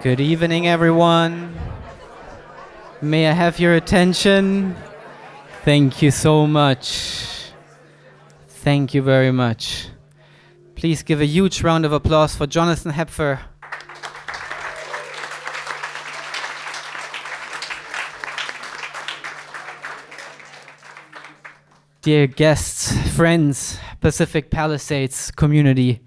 Good evening, everyone. May I have your attention? Thank you so much. Thank you very much. Please give a huge round of applause for Jonathan Hepfer. Dear guests, friends, Pacific Palisades community,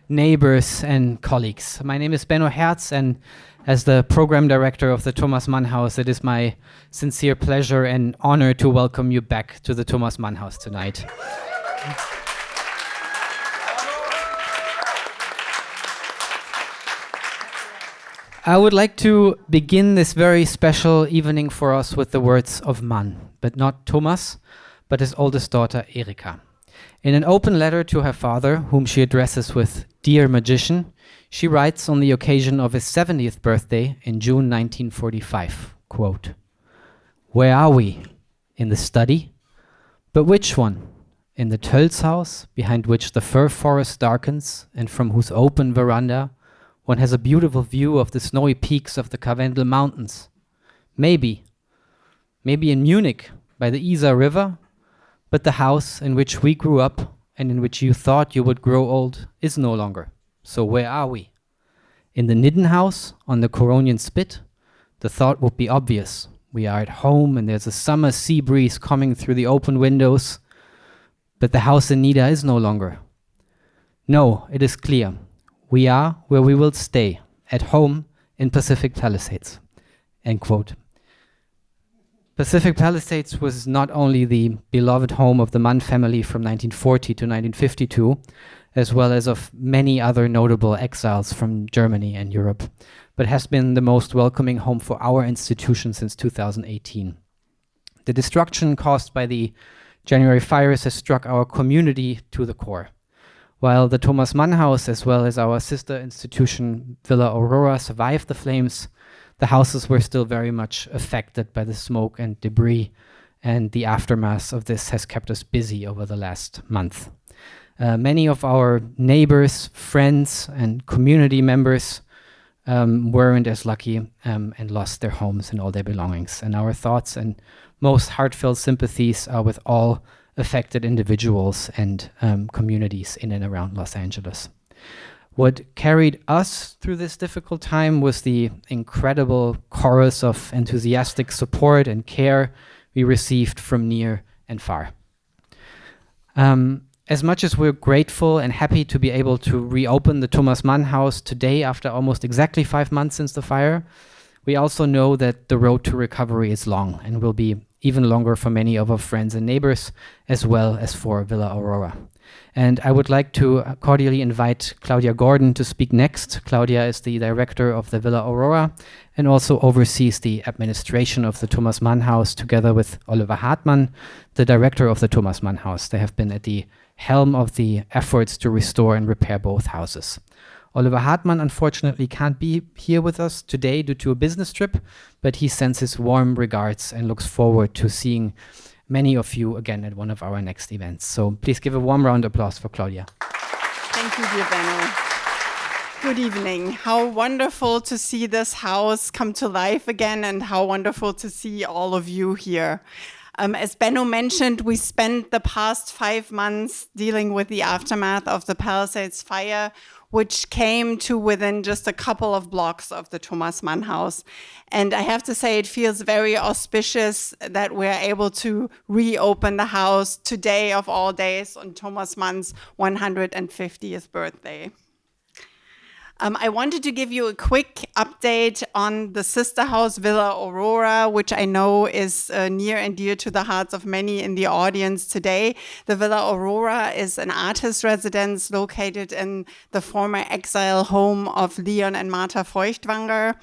neighbors and colleagues. My name is Benno Herz, and as the program director of the Thomas Mann House, it is my sincere pleasure and honor to welcome you back to the Thomas Mann House tonight. I would like to begin this very special evening for us with the words of Mann, but not Thomas, but his oldest daughter, Erika. In an open letter to her father, whom she addresses with Dear Magician, she writes on the occasion of his 70th birthday in June 1945, quote, "Where are we? In the study? But which one? In the Tölzhaus, behind which the fir forest darkens, and from whose open veranda one has a beautiful view of the snowy peaks of the Karwendel Mountains. Maybe in Munich, by the Isar River, but the house in which we grew up and in which you thought you would grow old is no longer. So where are we? In the Nidden house on the Coronian Spit? The thought would be obvious. We are at home and there's a summer sea breeze coming through the open windows. But the house in Nida is no longer. No, it is clear. We are where we will stay, at home in Pacific Palisades." End quote. Pacific Palisades was not only the beloved home of the Mann family from 1940 to 1952, as well as of many other notable exiles from Germany and Europe, but has been the most welcoming home for our institution since 2018. The destruction caused by the January fires has struck our community to the core. While the Thomas Mann House, as well as our sister institution Villa Aurora, survived the flames, the houses were still very much affected by the smoke and debris, and the aftermath of this has kept us busy over the last month. Many of our neighbors, friends, and community members weren't as lucky and lost their homes and all their belongings. And our thoughts and most heartfelt sympathies are with all affected individuals and communities in and around Los Angeles. What carried us through this difficult time was the incredible chorus of enthusiastic support and care we received from near and far. As much as we're grateful and happy to be able to reopen the Thomas Mann House today after almost exactly 5 months since the fire, we also know that the road to recovery is long and will be even longer for many of our friends and neighbors, as well as for Villa Aurora. And I would like to cordially invite Claudia Gordon to speak next. Claudia is the director of the Villa Aurora and also oversees the administration of the Thomas Mann House together with Oliver Hartmann, the director of the Thomas Mann House. They have been at the helm of the efforts to restore and repair both houses. Oliver Hartmann unfortunately can't be here with us today due to a business trip, but he sends his warm regards and looks forward to seeing many of you again at one of our next events. So please give a warm round of applause for Claudia. Thank you, dear Benno. Good evening. How wonderful to see this house come to life again, and how wonderful to see all of you here. As Benno mentioned, we spent the past 5 months dealing with the aftermath of the Palisades fire, which came to within just a couple of blocks of the Thomas Mann House. And I have to say, it feels very auspicious that we're able to reopen the house today of all days on Thomas Mann's 150th birthday. I wanted to give you a quick update on the sister house, Villa Aurora, which I know is near and dear to the hearts of many in the audience today. The Villa Aurora is an artist residence located in the former exile home of Leon and Martha Feuchtwanger,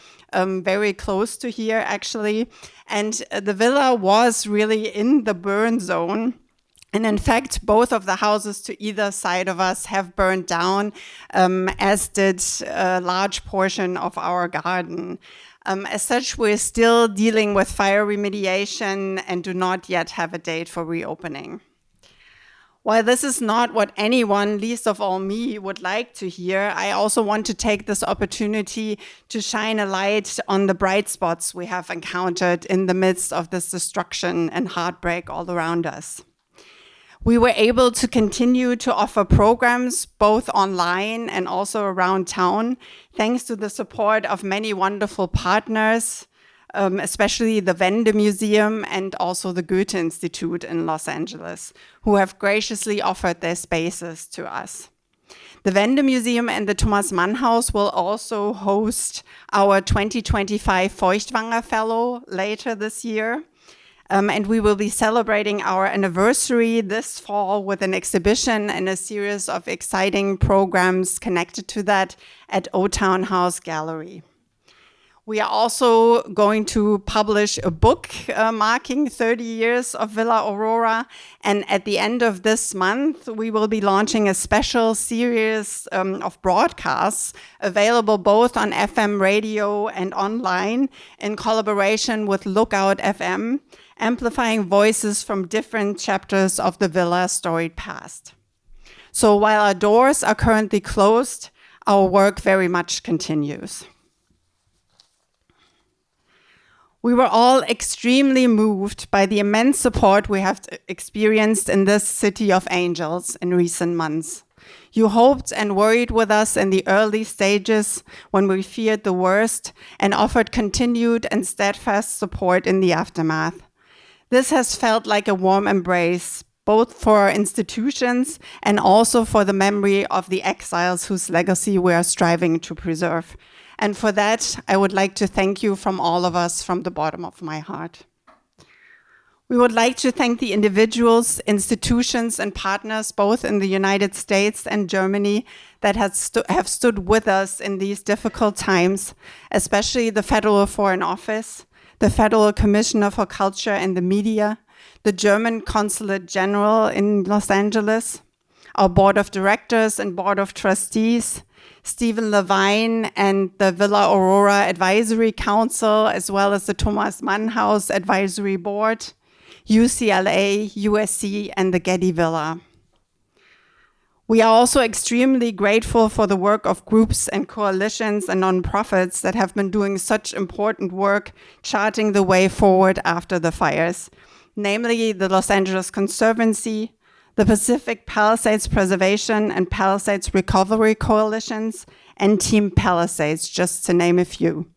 very close to here, actually. And the villa was really in the burn zone. And in fact, both of the houses to either side of us have burned down, as did a large portion of our garden. As such, we're still dealing with fire remediation and do not yet have a date for reopening. While this is not what anyone, least of all me, would like to hear, I also want to take this opportunity to shine a light on the bright spots we have encountered in the midst of this destruction and heartbreak all around us. We were able to continue to offer programs both online and also around town, thanks to the support of many wonderful partners, especially the Wende Museum and also the Goethe Institute in Los Angeles, who have graciously offered their spaces to us. The Wende Museum and the Thomas Mann House will also host our 2025 Feuchtwanger Fellow later this year. And we will be celebrating our anniversary this fall with an exhibition and a series of exciting programs connected to that at O-Town House Gallery. We are also going to publish a book marking 30 years of Villa Aurora. And at the end of this month, we will be launching a special series of broadcasts available both on FM radio and online in collaboration with Lookout FM, amplifying voices from different chapters of the Villa's storied past. So while our doors are currently closed, our work very much continues. We were all extremely moved by the immense support we have experienced in this city of angels in recent months. You hoped and worried with us in the early stages when we feared the worst and offered continued and steadfast support in the aftermath. This has felt like a warm embrace, both for our institutions and also for the memory of the exiles whose legacy we are striving to preserve. And for that, I would like to thank you from all of us from the bottom of my heart. We would like to thank the individuals, institutions, and partners, both in the United States and Germany, that have stood with us in these difficult times, especially the Federal Foreign Office, the Federal Commissioner for Culture and the Media, the German Consulate General in Los Angeles, our Board of Directors and Board of Trustees, Stephen Levine and the Villa Aurora Advisory Council, as well as the Thomas Mann House Advisory Board, UCLA, USC, and the Getty Villa. We are also extremely grateful for the work of groups and coalitions and nonprofits that have been doing such important work charting the way forward after the fires, namely the Los Angeles Conservancy, the Pacific Palisades Preservation and Palisades Recovery Coalitions, and Team Palisades, just to name a few.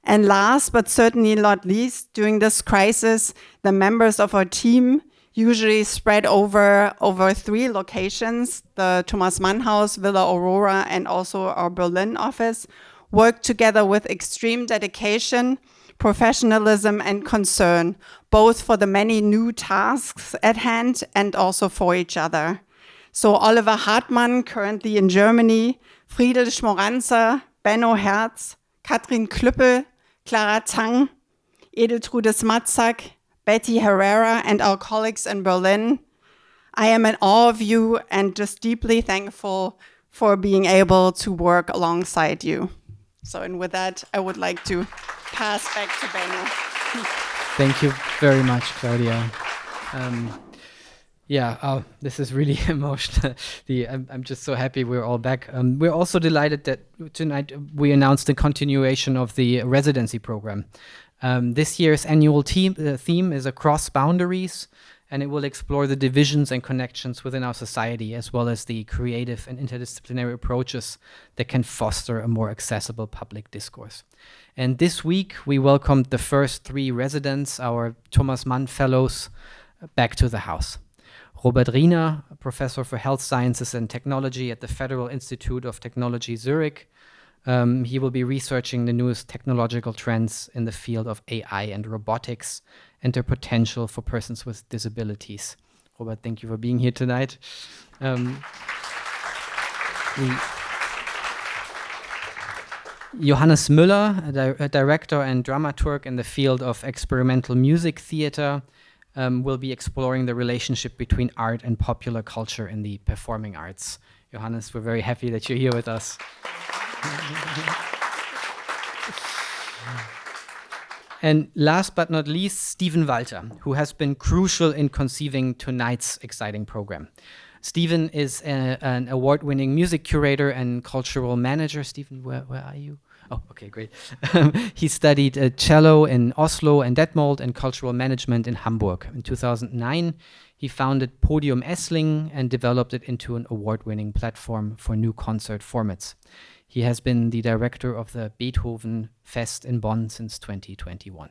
And last but certainly not least, during this crisis, the members of our team, usually spread over 3 locations, the Thomas Mann House, Villa Aurora, and also our Berlin office, work together with extreme dedication, professionalism, and concern, both for the many new tasks at hand and also for each other. So Oliver Hartmann, currently in Germany, Friedel Schmoranzer, Benno Herz, Katrin Klüppel, Clara Tang, Edeltrudes Matzak, Betty Herrera, and our colleagues in Berlin. I am in awe of you and just deeply thankful for being able to work alongside you. So, and with that, I would like to pass back to Benno. Thank you very much, Claudia. This is really emotional. I'm just so happy we're all back. We're also delighted that tonight we announced the continuation of the residency program. This year's annual theme is Across Boundaries, and it will explore the divisions and connections within our society, as well as the creative and interdisciplinary approaches that can foster a more accessible public discourse. And this week, we welcomed the first 3 residents, our Thomas Mann Fellows, back to the house. Robert Riener, a professor for health sciences and technology at the Federal Institute of Technology, Zurich. He will be researching the newest technological trends in the field of AI and robotics and their potential for persons with disabilities. Robert, thank you for being here tonight. Johannes Müller, a director and dramaturg in the field of experimental music theater, will be exploring the relationship between art and popular culture in the performing arts. Johannes, we're very happy that you're here with us. And last but not least, Stephen Walter, who has been crucial in conceiving tonight's exciting program. Stephen is an award-winning music curator and cultural manager. Stephen, where are you? Oh, okay, great. He studied cello in Oslo and Detmold and cultural management in Hamburg. In 2009, he founded Podium Essling and developed it into an award-winning platform for new concert formats. He has been the director of the Beethoven Fest in Bonn since 2021.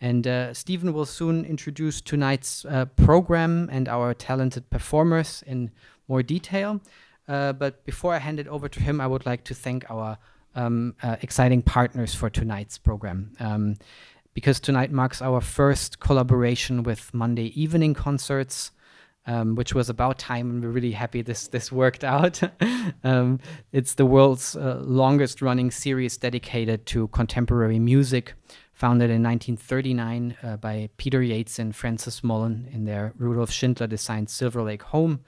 And Stephen will soon introduce tonight's program and our talented performers in more detail. But before I hand it over to him, I would like to thank our exciting partners for tonight's program. Because tonight marks our first collaboration with Monday Evening Concerts, which was about time, and we're really happy this worked out. It's the world's longest running series dedicated to contemporary music, founded in 1939 by Peter Yates and Francis Mullen in their Rudolf Schindler designed Silver Lake home.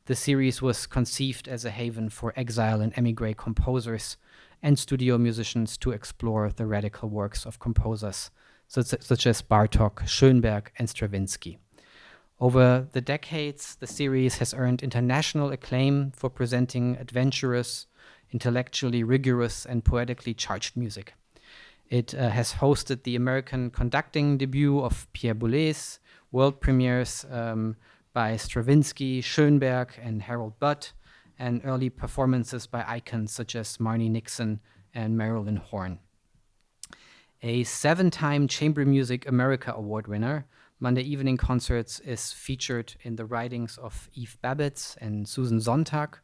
The series was conceived as a haven for exile and emigre composers and studio musicians to explore the radical works of composers such as Bartók, Schönberg, and Stravinsky. Over the decades, the series has earned international acclaim for presenting adventurous, intellectually rigorous, and poetically charged music. It has hosted the American conducting debut of Pierre Boulez, world premieres by Stravinsky, Schönberg, and Harold Budd, and early performances by icons such as Marni Nixon and Marilyn Horne. A 7-time Chamber Music America Award winner, Monday Evening Concerts is featured in the writings of Eve Babbitt and Susan Sontag,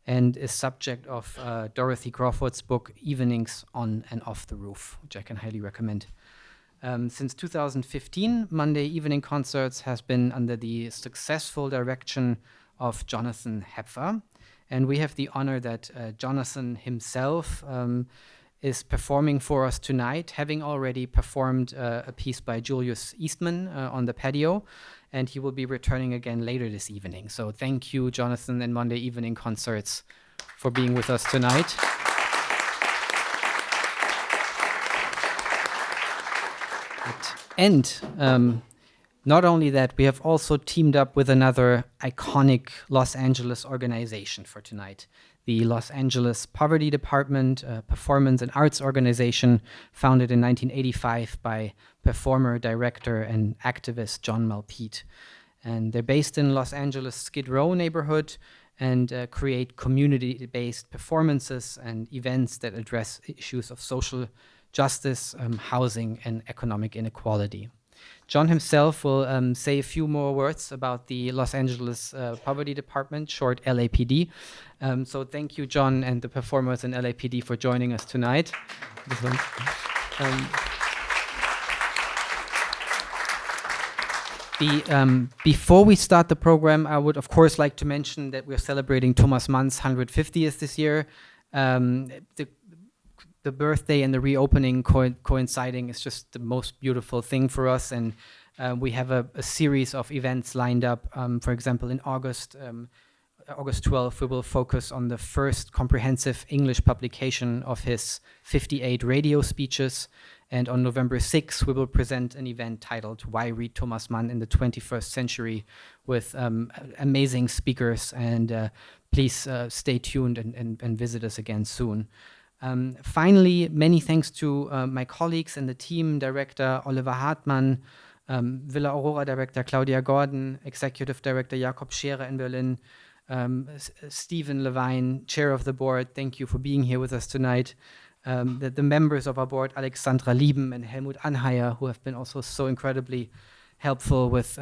and is subject of Dorothy Crawford's book Evenings on and Off the Roof, which I can highly recommend. Since 2015, Monday Evening Concerts has been under the successful direction of Jonathan Hepfer, and we have the honor that Jonathan himself is performing for us tonight, having already performed a piece by Julius EASTMAN on the patio, and he will be returning again later this evening. So thank you, Jonathan and Monday Evening Concerts, for being with us tonight. And not only that, we have also teamed up with another iconic Los Angeles organization for tonight, the Los Angeles Poverty Department, a performance and arts organization founded in 1985 by performer, director, and activist John Malpete. And they're based in Los Angeles' Skid Row neighborhood and create community-based performances and events that address issues of social justice, housing, and economic inequality. John himself will say a few more words about the Los Angeles Poverty Department, short LAPD. So thank you, John, and the performers in LAPD for joining us tonight. Before we start the program, I would, of course, like to mention that we're celebrating Thomas Mann's 150th this year. The birthday and the reopening coinciding is just the most beautiful thing for us, and we have a series of events lined up. For example, in August 12th, we will focus on the first comprehensive English publication of his 58 radio speeches, and on November 6th, we will present an event titled Why Read Thomas Mann in the 21st Century with amazing speakers, and please stay tuned and visit us again soon. Finally, many thanks to my colleagues and the team, Director Oliver Hartmann, Villa Aurora Director Claudia Gordon, Executive Director Jakob Scherer in Berlin, Stephen Levine, Chair of the Board, thank you for being here with us tonight. The members of our board, Alexandra Lieben and Helmut Anheier, who have been also so incredibly helpful with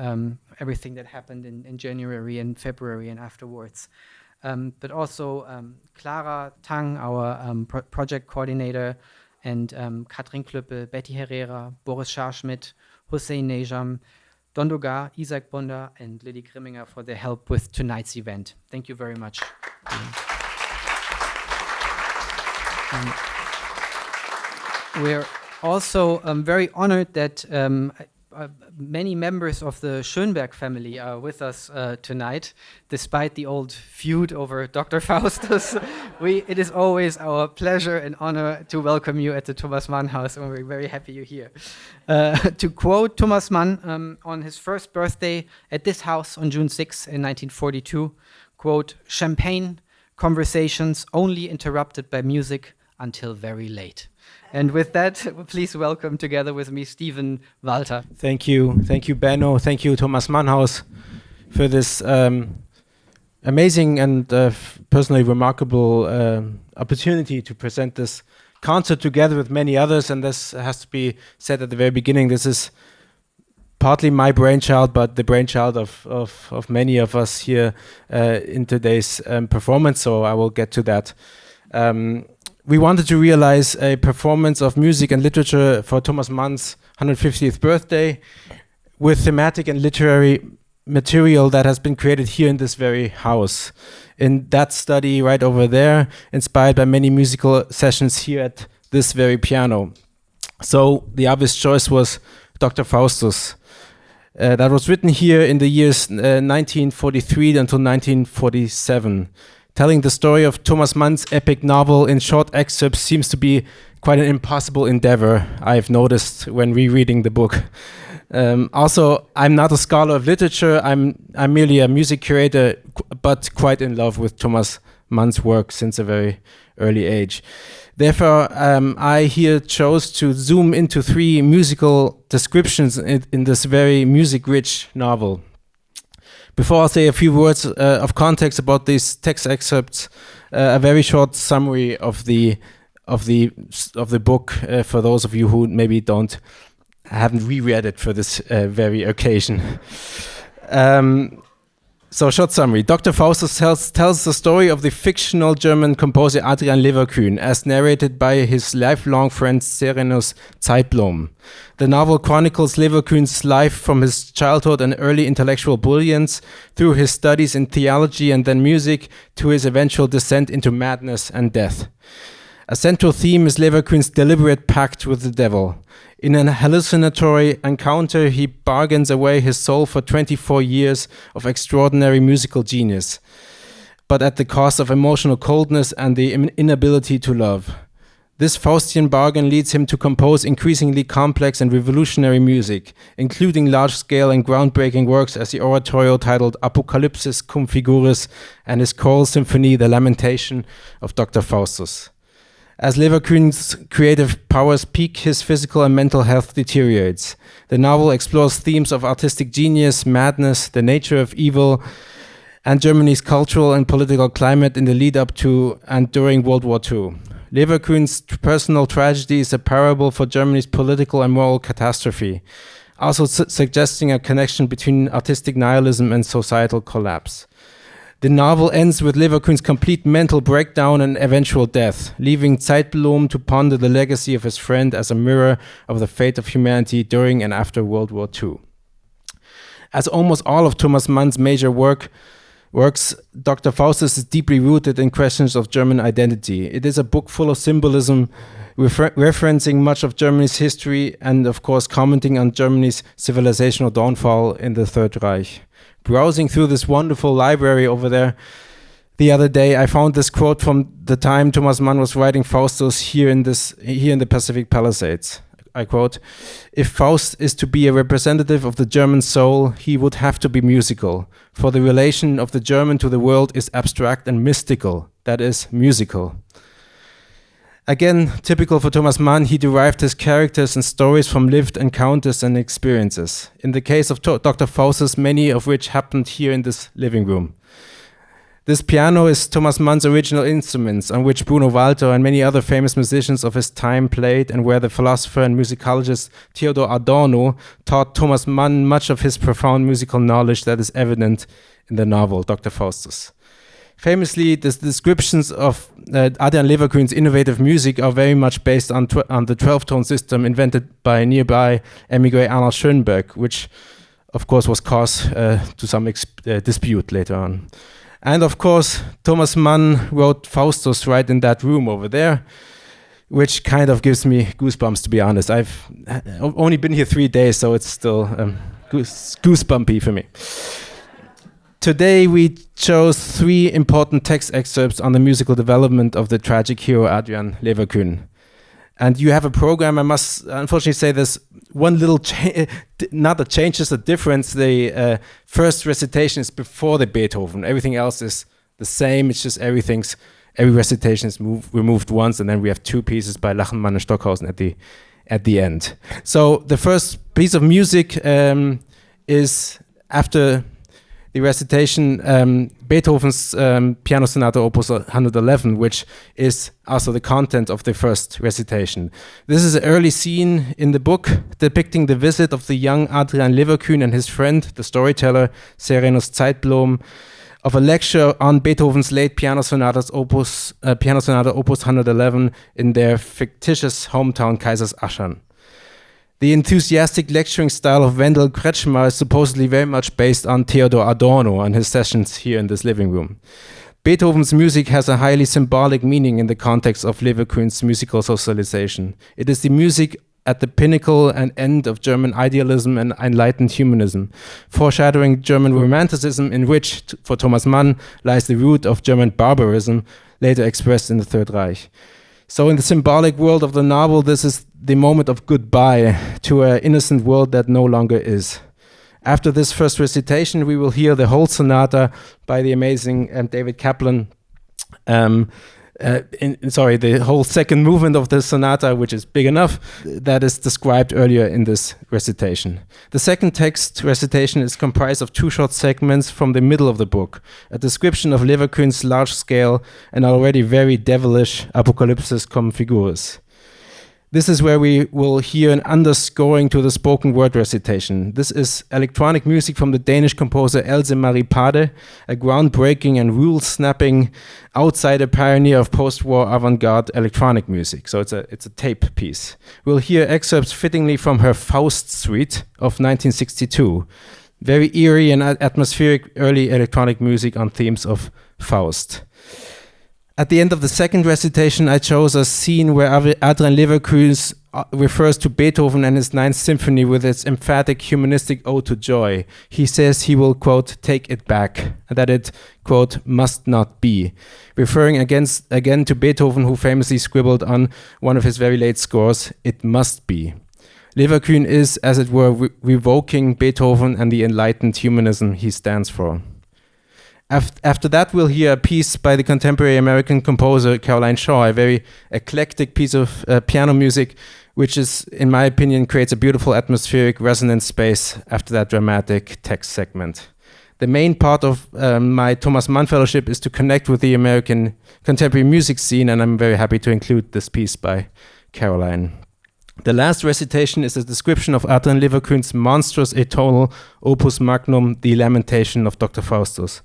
everything that happened in January and February and afterwards. But also Clara Tang, our project coordinator, and Katrin Klüppel, Betty Herrera, Boris Scharschmidt, Hussein Nejam, Don Dogar, Isaac Bunda, and Lily Grimminger for their help with tonight's event. Thank you very much. We're also very honored that many members of the Schönberg family are with us tonight, despite the old feud over Dr. Faustus. It is always our pleasure and honor to welcome you at the Thomas Mann House, and we're very happy you're here. To quote Thomas Mann on his first birthday at this house on June 6 in 1942, quote, "Champagne, conversations only interrupted by music until very late." And with that, please welcome together with me Stephen Walter. Thank you, Benno. Thank you, Thomas Mann House, for this amazing and personally remarkable opportunity to present this concert together with many others. And this has to be said at the very beginning. This is partly my brainchild, but the brainchild of many of us here in today's performance. So I will get to that. We wanted to realize a performance of music and literature for Thomas Mann's 150th birthday with thematic and literary material that has been created here in this very house. In that study right over there, inspired by many musical sessions here at this very piano. So the obvious choice was Dr. Faustus. That was written here in the years 1943 until 1947. Telling the story of Thomas Mann's epic novel in short excerpts seems to be quite an impossible endeavor, I've noticed when rereading the book. Also, I'm not a scholar of literature, I'm merely a music curator, but quite in love with Thomas Mann's work since a very early age. Therefore, I here chose to zoom into 3 musical descriptions in this very music-rich novel. Before I say a few words of context about these text excerpts, a very short summary of the book for those of you who maybe haven't reread it for this very occasion. So, short summary. Dr. Faustus tells the story of the fictional German composer Adrian Leverkühn, as narrated by his lifelong friend Serenus Zeitblom. The novel chronicles Leverkühn's life from his childhood and early intellectual brilliance, through his studies in theology and then music, to his eventual descent into madness and death. A central theme is Leverkühn's deliberate pact with the devil. In an hallucinatory encounter, he bargains away his soul for 24 years of extraordinary musical genius, but at the cost of emotional coldness and the inability to love. This Faustian bargain leads him to compose increasingly complex and revolutionary music, including large-scale and groundbreaking works as the oratorio titled Apocalypsis cum figuris and his choral symphony, The Lamentation of Dr. Faustus. As Leverkühn's creative powers peak, his physical and mental health deteriorates. The novel explores themes of artistic genius, madness, the nature of evil, and Germany's cultural and political climate in the lead-up to and during World War II. Leverkühn's personal tragedy is a parable for Germany's political and moral catastrophe, also suggesting a connection between artistic nihilism and societal collapse. The novel ends with Leverkühn's complete mental breakdown and eventual death, leaving Zeitblom to ponder the legacy of his friend as a mirror of the fate of humanity during and after World War II. As almost all of Thomas Mann's major works, Dr. Faustus is deeply rooted in questions of German identity. It is a book full of symbolism, referencing much of Germany's history and, of course, commenting on Germany's civilizational downfall in the Third Reich. Browsing through this wonderful library over there the other day, I found this quote from the time Thomas Mann was writing Faustus here in the Pacific Palisades. I quote, "If Faust is to be a representative of the German soul, he would have to be musical, for the relation of the German to the world is abstract and mystical, that is, musical." Again, typical for Thomas Mann, he derived his characters and stories from lived encounters and experiences. In the case of Dr. Faustus, many of which happened here in this living room. This piano is Thomas Mann's original instruments, on which Bruno Walter and many other famous musicians of his time played, and where the philosopher and musicologist Theodor Adorno taught Thomas Mann much of his profound musical knowledge that is evident in the novel, Dr. Faustus. Famously, the descriptions of Adrian Leverkühn's innovative music are very much based on the 12-tone system invented by nearby emigre Arnold Schoenberg, which of course was cause to some dispute later on. And of course, Thomas Mann wrote Faustus right in that room over there, which kind of gives me goosebumps, to be honest. I've only been here 3 days, so it's still goosebumpy for me. Today we chose 3 important text excerpts on the musical development of the tragic hero Adrian Leverkühn. And you have a program. I must unfortunately say there's one little not a change, just a difference. The first recitation is before the Beethoven. Everything else is the same. It's just every recitation is removed once, and then we have 2 pieces by Lachenmann and Stockhausen at the end. So the first piece of music is after the recitation, Beethoven's Piano Sonata Opus 111, which is also the content of the first recitation. This is an early scene in the book depicting the visit of the young Adrian Leverkühn and his friend, the storyteller Serenus Zeitblom, of a lecture on Beethoven's late Piano Sonata Opus 111 in their fictitious hometown Kaisersaschern. The enthusiastic lecturing style of Wendell Kretschmer is supposedly very much based on Theodor Adorno and his sessions here in this living room. Beethoven's music has a highly symbolic meaning in the context of Leverkühn's musical socialization. It is the music at the pinnacle and end of German idealism and enlightened humanism, foreshadowing German romanticism, in which, for Thomas Mann, lies the root of German barbarism, later expressed in the Third Reich. So in the symbolic world of the novel, this is the moment of goodbye to an innocent world that no longer is. After this first recitation, we will hear the whole sonata by the amazing David Kaplan. The whole second movement of the sonata, which is big enough, that is described earlier in this recitation. The second text recitation is comprised of 2 short segments from the middle of the book, a description of Leverkühn's large-scale and already very devilish Apocalypsis cum figuris. This is where we will hear an underscoring to the spoken word recitation. This is electronic music from the Danish composer Else Marie Pade, a groundbreaking and rule-snapping outsider pioneer of post-war avant-garde electronic music. So it's a tape piece. We'll hear excerpts fittingly from her Faust Suite of 1962. Very eerie and atmospheric early electronic music on themes of Faust. At the end of the second recitation, I chose a scene where Adrian Leverkühn refers to Beethoven and his 9th Symphony with its emphatic humanistic ode to joy. He says he will, quote, take it back, that it, quote, must not be, referring again to Beethoven, who famously scribbled on one of his very late scores, it must be. Leverkühn is, as it were, revoking Beethoven and the enlightened humanism he stands for. After that, we'll hear a piece by the contemporary American composer Caroline Shaw, a very eclectic piece of piano music, which is, in my opinion, creates a beautiful atmospheric resonance space after that dramatic text segment. The main part of my Thomas Mann Fellowship is to connect with the American contemporary music scene, and I'm very happy to include this piece by Caroline. The last recitation is a description of Adrian Leverkühn's monstrous atonal opus magnum, The Lamentation of Dr. Faustus,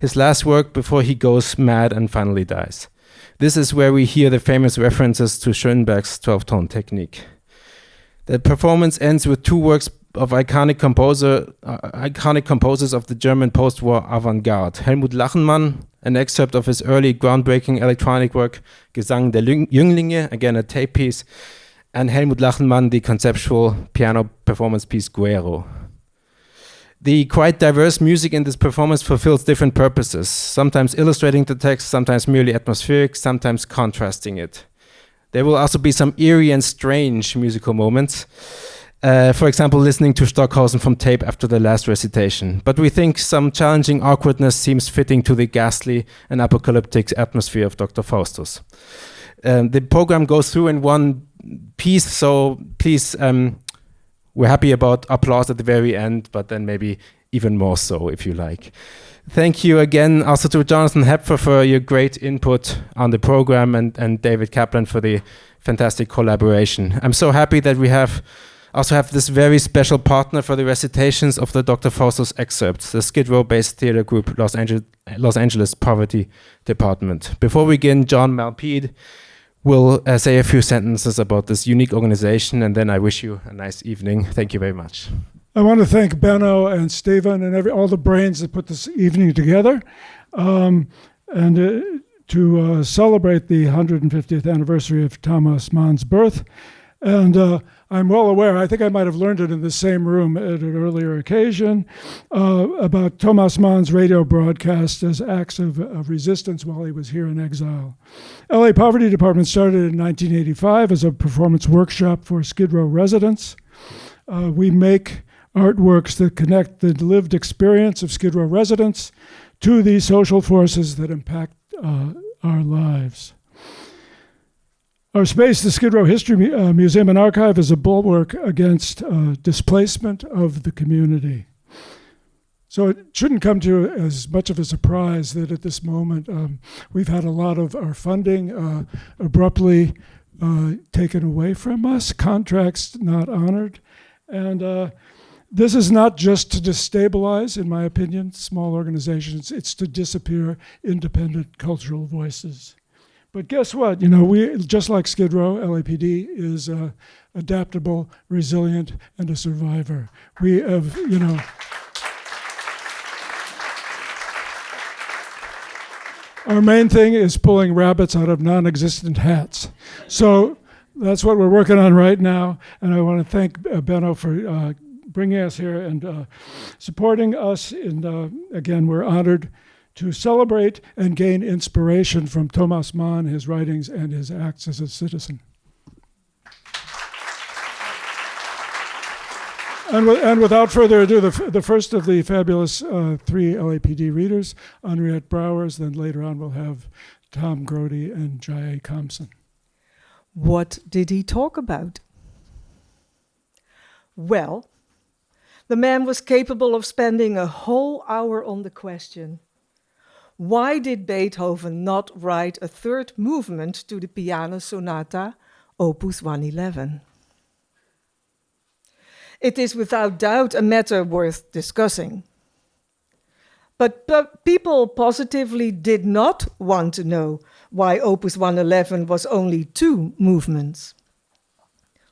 his last work before he goes mad and finally dies. This is where we hear the famous references to Schoenberg's 12-tone technique. The performance ends with 2 works of iconic composers of the German post-war avant-garde. Helmut Lachenmann, an excerpt of his early groundbreaking electronic work, Gesang der Jünglinge, again a tape piece, and Helmut Lachenmann, the conceptual piano performance piece Guero. The quite diverse music in this performance fulfills different purposes, sometimes illustrating the text, sometimes merely atmospheric, sometimes contrasting it. There will also be some eerie and strange musical moments, for example, listening to Stockhausen from tape after the last recitation. But we think some challenging awkwardness seems fitting to the ghastly and apocalyptic atmosphere of Dr. Faustus. The program goes through in one piece, so please, we're happy about applause at the very end, but then maybe even more so if you like. Thank you again also to Jonathan Hepfer for your great input on the program, and David Kaplan for the fantastic collaboration. I'm so happy that we also have this very special partner for the recitations of the Dr. Faustus excerpts, the Skid Row-based theater group Los Angeles Poverty Department. Before we begin, John Malpede will say a few sentences about this unique organization, and then I wish you a nice evening. Thank you very much. I want to thank Benno and Stephen and all the brains that put this evening together, and to celebrate the 150th anniversary of Thomas Mann's birth. And I'm well aware, I think I might have learned it in the same room at an earlier occasion, about Thomas Mann's radio broadcast as acts of resistance while he was here in exile. LA Poverty Department started in 1985 as a performance workshop for Skid Row residents. We make artworks that connect the lived experience of Skid Row residents to the social forces that impact our lives. Our space, the Skid Row History Museum and Archive, is a bulwark against displacement of the community. So it shouldn't come to you as much of a surprise that at this moment we've had a lot of our funding abruptly taken away from us, contracts not honored. And this is not just to destabilize, in my opinion, small organizations. It's to disappear independent cultural voices. But guess what? We, just like Skid Row, LAPD is adaptable, resilient, and a survivor. We have, our main thing is pulling rabbits out of non-existent hats. So that's what we're working on right now. And I want to thank Benno for bringing us here and supporting us. And again, we're honored to celebrate and gain inspiration from Thomas Mann, his writings, and his acts as a citizen. And without further ado, the first of the fabulous three LAPD readers, Henriëtte Brouwers, then later on we'll have Tom Grody and Jai Thompson. What did he talk about? Well, the man was capable of spending a whole hour on the question, why did Beethoven not write a third movement to the piano sonata, Opus 111? It is without doubt a matter worth discussing. But people positively did not want to know why Opus 111 was only 2 movements.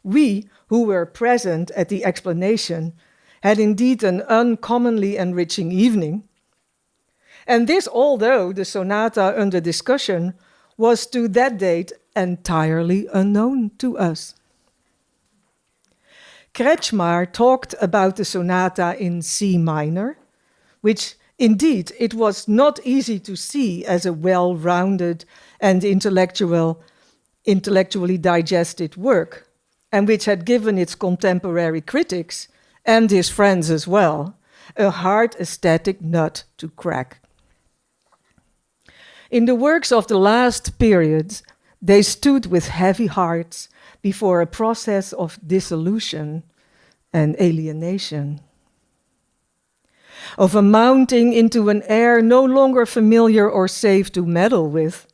We, who were present at the explanation, had indeed an uncommonly enriching evening. And this, although the sonata under discussion was to that date entirely unknown to us. Kretschmar talked about the sonata in C minor, which indeed it was not easy to see as a well-rounded and intellectually digested work, and which had given its contemporary critics, and his friends as well, a hard aesthetic nut to crack. In the works of the last periods, they stood with heavy hearts before a process of dissolution and alienation, of amounting into an air no longer familiar or safe to meddle with,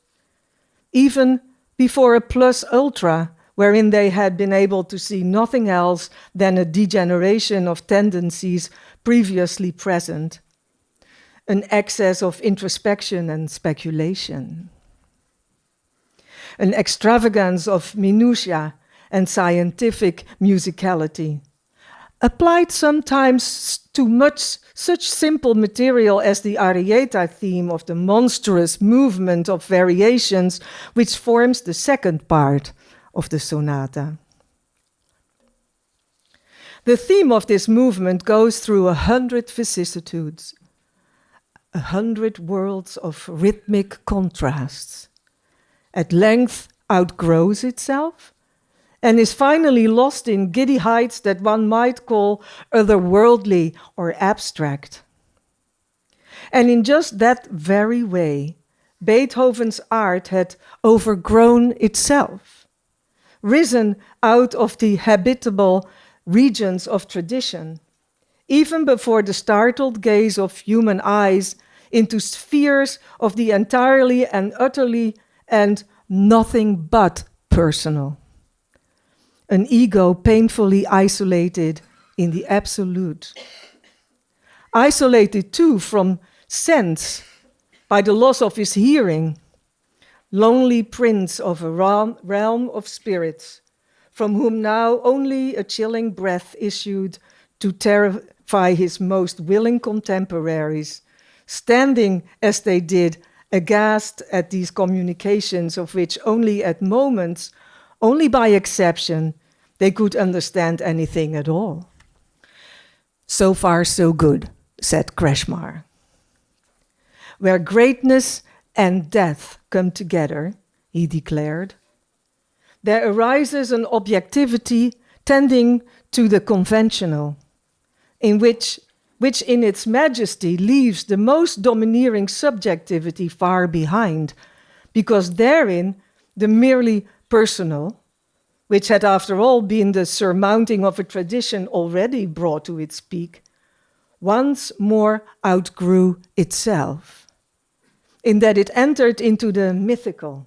even before a plus ultra wherein they had been able to see nothing else than a degeneration of tendencies previously present, an excess of introspection and speculation, an extravagance of minutiae and scientific musicality, applied sometimes to such simple material as the ARIETTA theme of the monstrous movement of variations which forms the second part of the sonata. The theme of this movement goes through 100 vicissitudes, 100 worlds of rhythmic contrasts, at length outgrows itself, and is finally lost in giddy heights that one might call otherworldly or abstract. And in just that very way, Beethoven's art had overgrown itself, risen out of the habitable regions of tradition, even before the startled gaze of human eyes into spheres of the entirely and utterly and nothing but personal. An ego painfully isolated in the absolute. Isolated too from sense by the loss of his hearing, lonely prince of a realm of spirits, from whom now only a chilling breath issued to terrify his most willing contemporaries, standing as they did, aghast at these communications of which only at moments, only by exception, they could understand anything at all. So far, so good, said Kretschmar. Where greatness and death come together, he declared, there arises an objectivity tending to the conventional, in which in its majesty leaves the most domineering subjectivity far behind, because therein the merely personal, which had after all been the surmounting of a tradition already brought to its peak, once more outgrew itself, in that it entered into the mythical,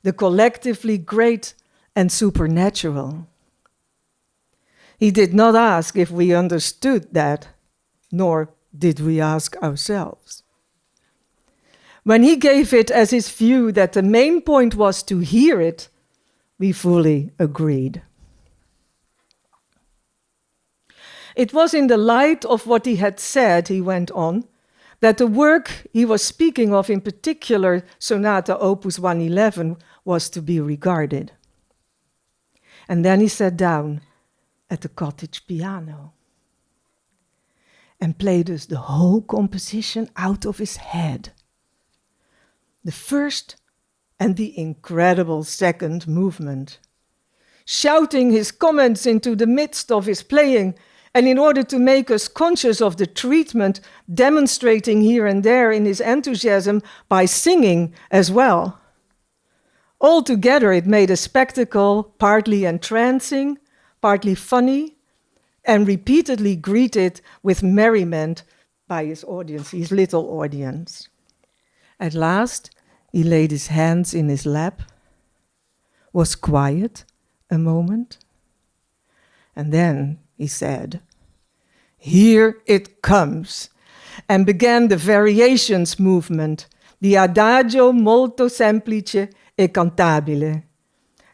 the collectively great and supernatural. He did not ask if we understood that, nor did we ask ourselves. When he gave it as his view that the main point was to hear it, we fully agreed. It was in the light of what he had said, he went on, that the work he was speaking of, in particular Sonata Opus 111, was to be regarded. And then he sat down at the cottage piano and played us the whole composition out of his head. The first and the incredible second movement, shouting his comments into the midst of his playing, and in order to make us conscious of the treatment, demonstrating here and there in his enthusiasm by singing as well. Altogether, it made a spectacle partly entrancing, partly funny, and repeatedly greeted with merriment by his audience, his little audience. At last, he laid his hands in his lap, was quiet a moment, and then he said, "Here it comes," and began the variations movement, the adagio molto semplice e cantabile,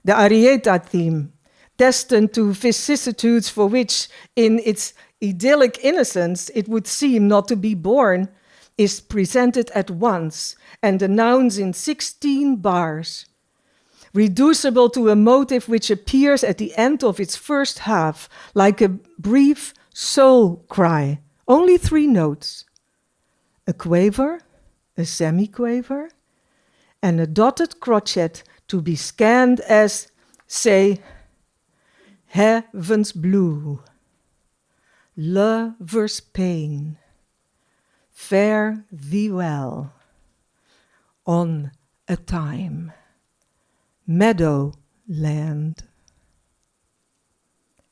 the ARIETTA theme, destined to vicissitudes for which, in its idyllic innocence, it would seem not to be born, is presented at once and announced in 16 bars, reducible to a motive which appears at the end of its first half, like a brief soul cry, only 3 notes, a quaver, a semiquaver, and a dotted crotchet to be scanned as, say, heaven's blue, lover's pain, fare thee well, on a time, meadow land.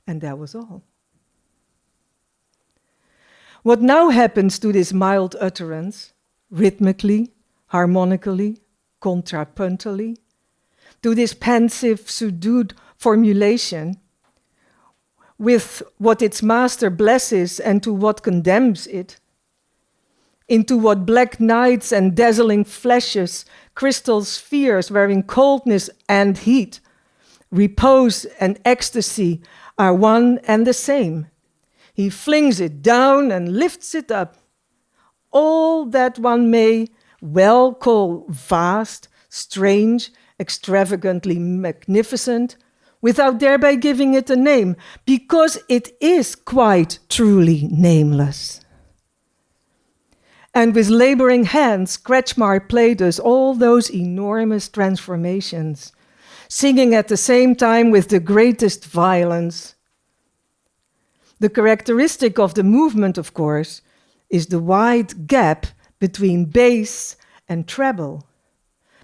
And that was all. What now happens to this mild utterance, rhythmically, harmonically, contrapuntally, to this pensive, subdued formulation, with what its master blesses and to what condemns it, into what black nights and dazzling flashes, crystal spheres wherein coldness and heat, repose and ecstasy are one and the same. He flings it down and lifts it up. All that one may well call vast, strange, extravagantly magnificent, without thereby giving it a name, because it is quite truly nameless. And with laboring hands, Kretschmar played us all those enormous transformations, singing at the same time with the greatest violence. The characteristic of the movement, of course, is the wide gap between bass and treble,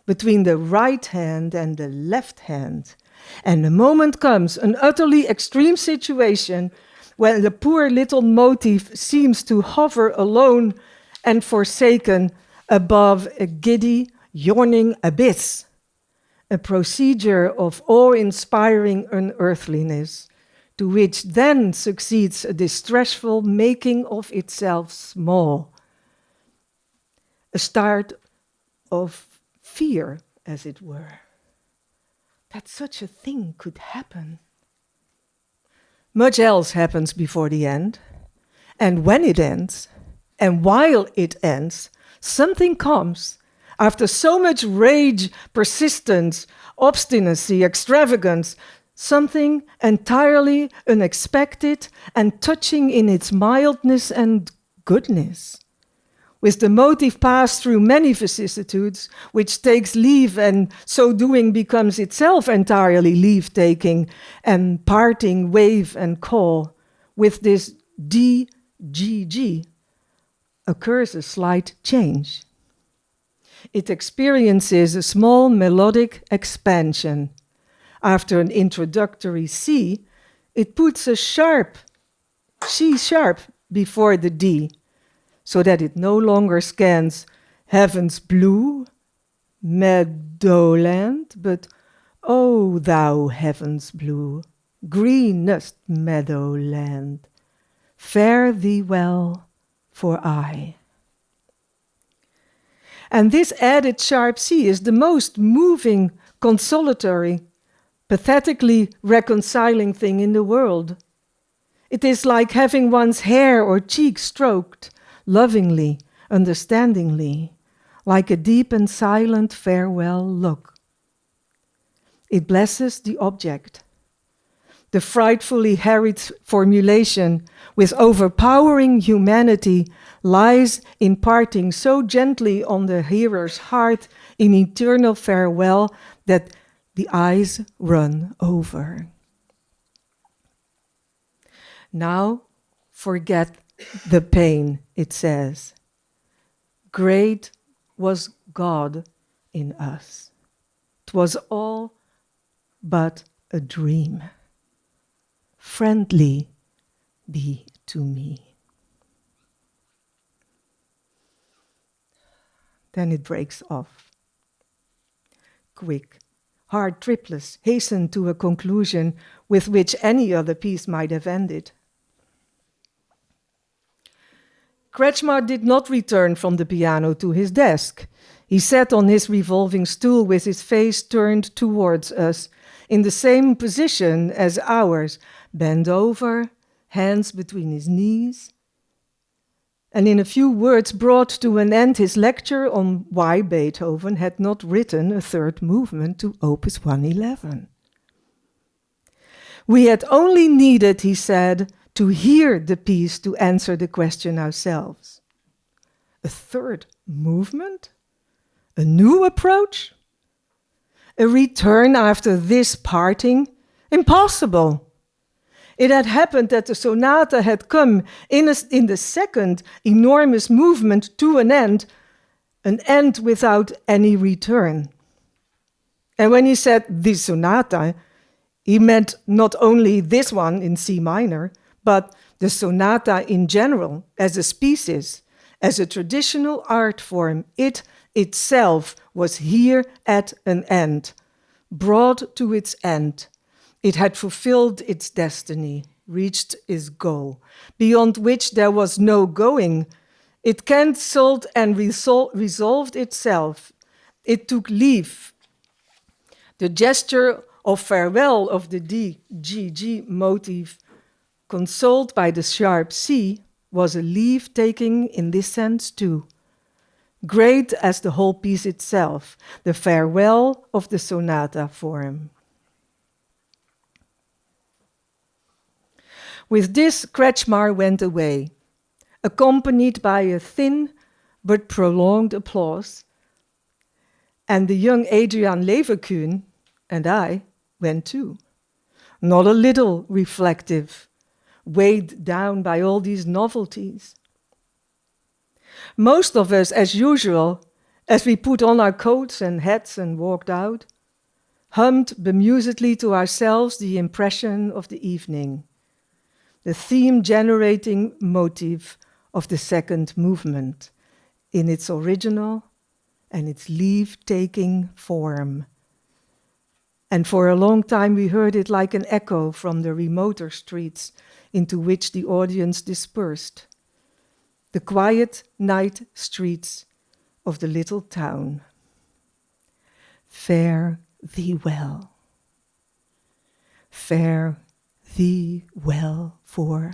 between the right hand and the left hand. And the moment comes, an utterly extreme situation, when the poor little motif seems to hover alone and forsaken above a giddy, yawning abyss, a procedure of awe-inspiring unearthliness, to which then succeeds a distressful making of itself small, a start of fear, as it were, that such a thing could happen. Much else happens before the end, and when it ends, and while it ends, something comes. After so much rage, persistence, obstinacy, extravagance, something entirely unexpected and touching in its mildness and goodness. With the motive passed through many vicissitudes, which takes leave and so doing becomes itself entirely leave-taking and parting wave and call, with this D-G-G occurs a slight change. It experiences a small melodic expansion. After an introductory C, it puts a sharp, C-sharp, before the D, so that it no longer scans heaven's blue, meadowland, but, O thou heaven's blue, greenest meadowland, fare thee well for I. And this added sharp C is the most moving, consolatory, pathetically reconciling thing in the world. It is like having one's hair or cheek stroked, lovingly, understandingly, like a deep and silent farewell look. It blesses the object. The frightfully harried formulation, with overpowering humanity, lies imparting so gently on the hearer's heart in eternal farewell that the eyes run over. Now forget the pain, it says. Great was God in us. 'Twas all but a dream. Friendly be to me. Then it breaks off. Quick, hard triplets hasten to a conclusion with which any other piece might have ended. Kretschmar did not return from the piano to his desk. He sat on his revolving stool with his face turned towards us, in the same position as ours, bent over, hands between his knees, and in a few words brought to an end his lecture on why Beethoven had not written a third movement to Opus 111. We had only needed, he said, to hear the piece to answer the question ourselves. A third movement? A new approach? A return after this parting? Impossible. It had happened that the sonata had come in the second enormous movement to an end without any return. And when he said this sonata, he meant not only this one in C minor, but the sonata in general, as a species, as a traditional art form. It itself was here at an end, brought to its end. It had fulfilled its destiny, reached its goal, beyond which there was no going. It cancelled and resolved itself. It took leave. The gesture of farewell of the D-G-G motif, consoled by the sharp C, was a leave-taking in this sense too. Great as the whole piece itself, the farewell of the sonata form. With this, Kretschmar went away, accompanied by a thin but prolonged applause, and the young Adriaan Leverkuhn and I went too, not a little reflective, weighed down by all these novelties. Most of us, as usual, as we put on our coats and hats and walked out, hummed bemusedly to ourselves the impression of the evening, the theme-generating motif of the second movement in its original and its leave-taking form. And for a long time we heard it like an echo from the remoter streets into which the audience dispersed, the quiet night streets of the little town. Fare thee well. Fare thee well, for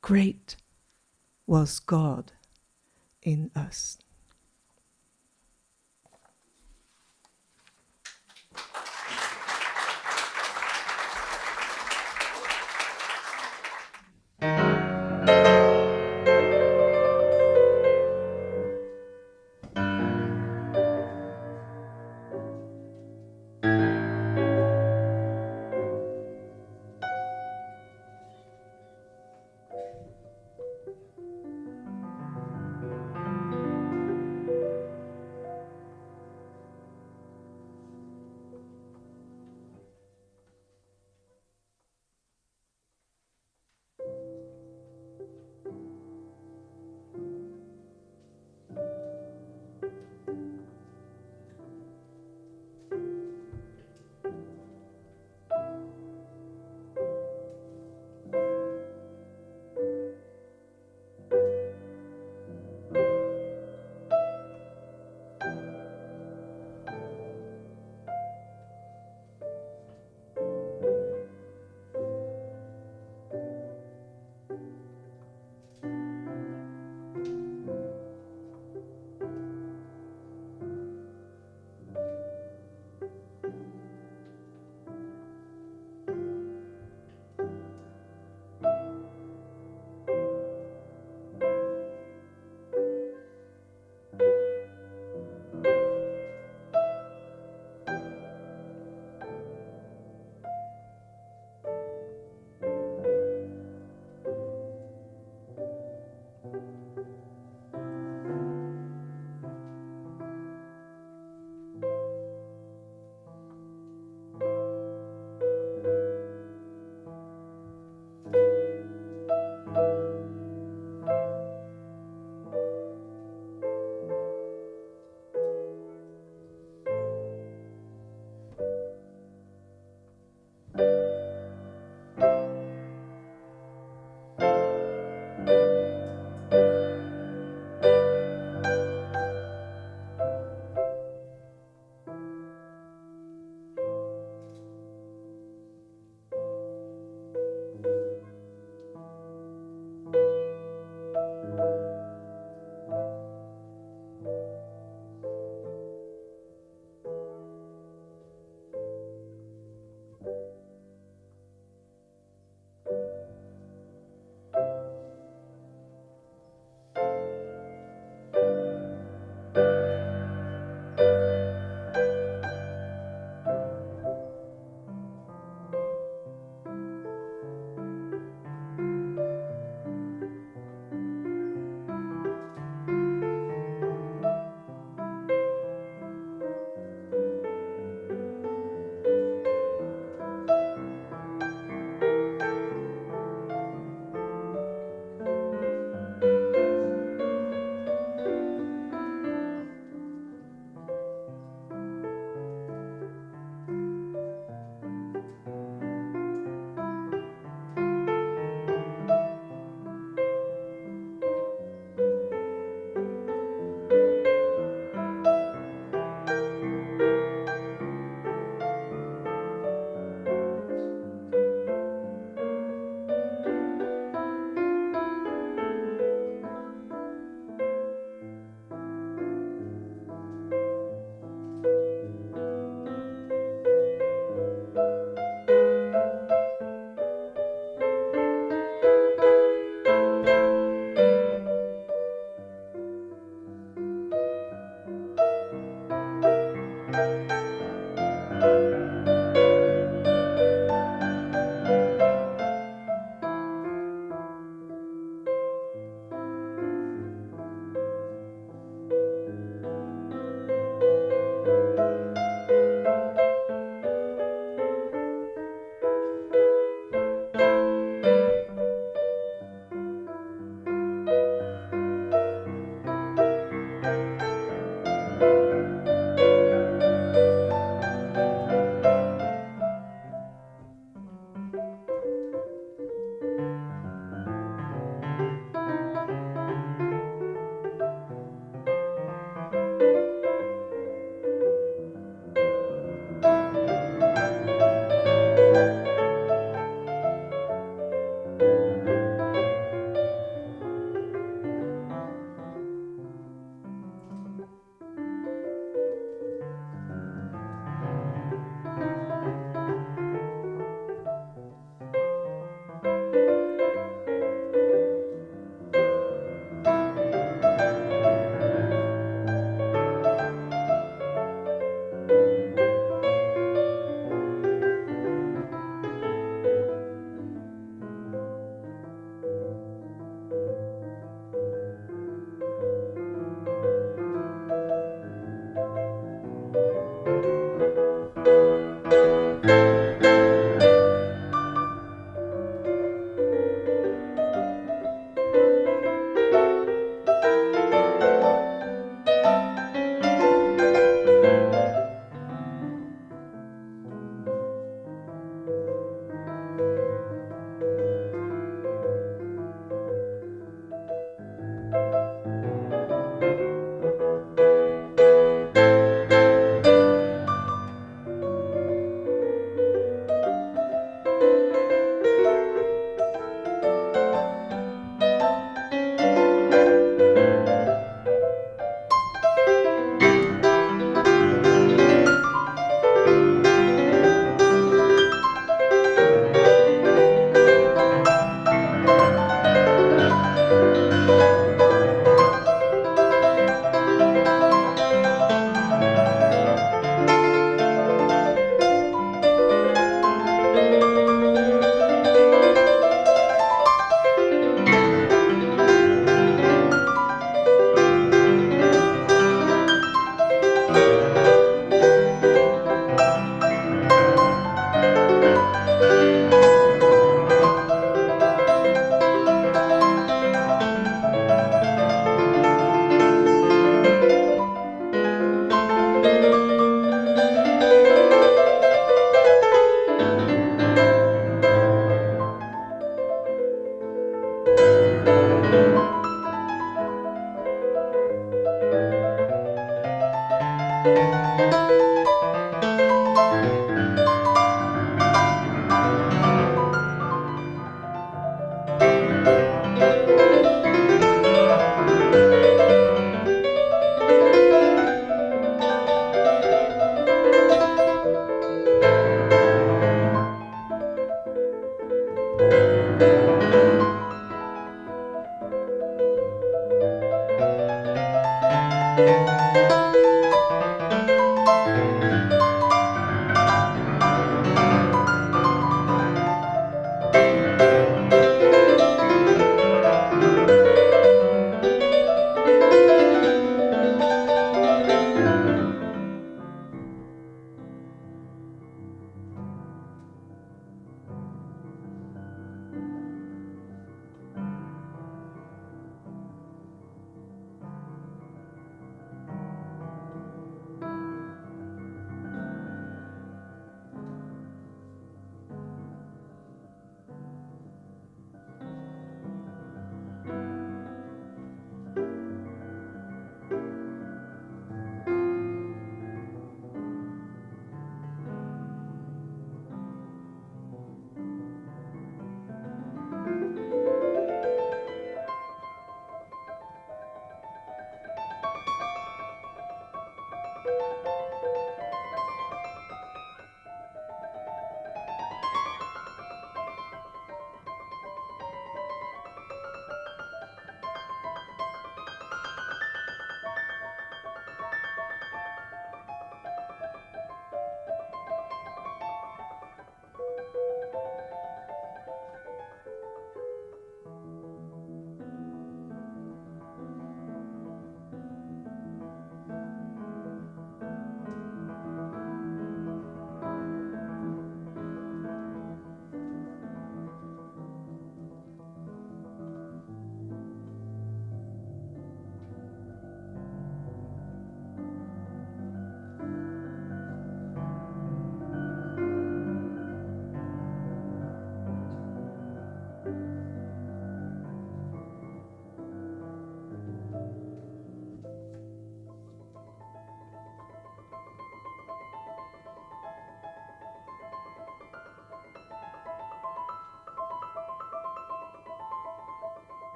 great was God in us.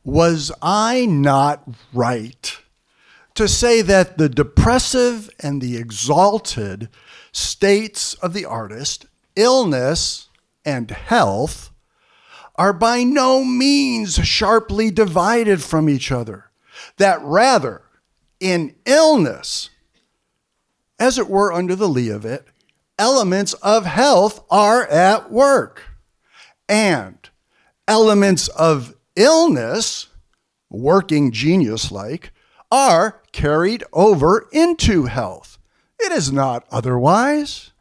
Was I not right to say that the depressive and the exalted states of the artist, illness and health, are by no means sharply divided from each other? That rather, in illness, as it were under the lee of it, elements of health are at work, and elements of illness, working genius-like, are carried over into health. It is not otherwise.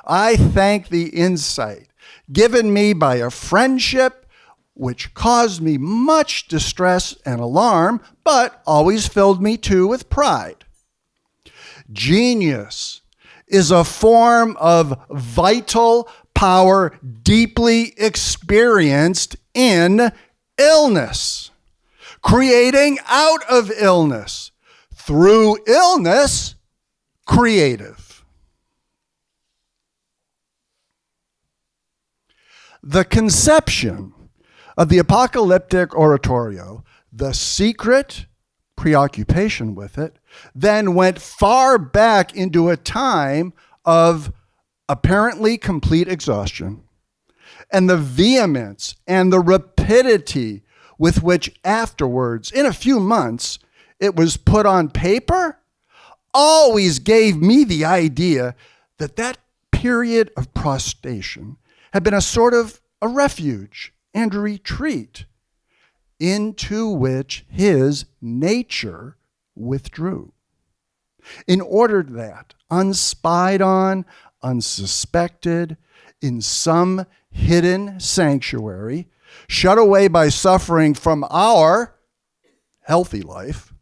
I thank the insight given me by a friendship which caused me much distress and alarm, but always filled me too with pride. Genius is a form of vital power deeply experienced in illness, creating out of illness, through illness, creative. The conception of the apocalyptic oratorio, the secret preoccupation with it, then went far back into a time of apparently complete exhaustion, and the vehemence and the rapidity with which afterwards, in a few months, it was put on paper, always gave me the idea that that period of prostration had been a sort of a refuge and a retreat into which his nature withdrew, in order that, unspied on, unsuspected, in some hidden sanctuary, shut away by suffering from our healthy life,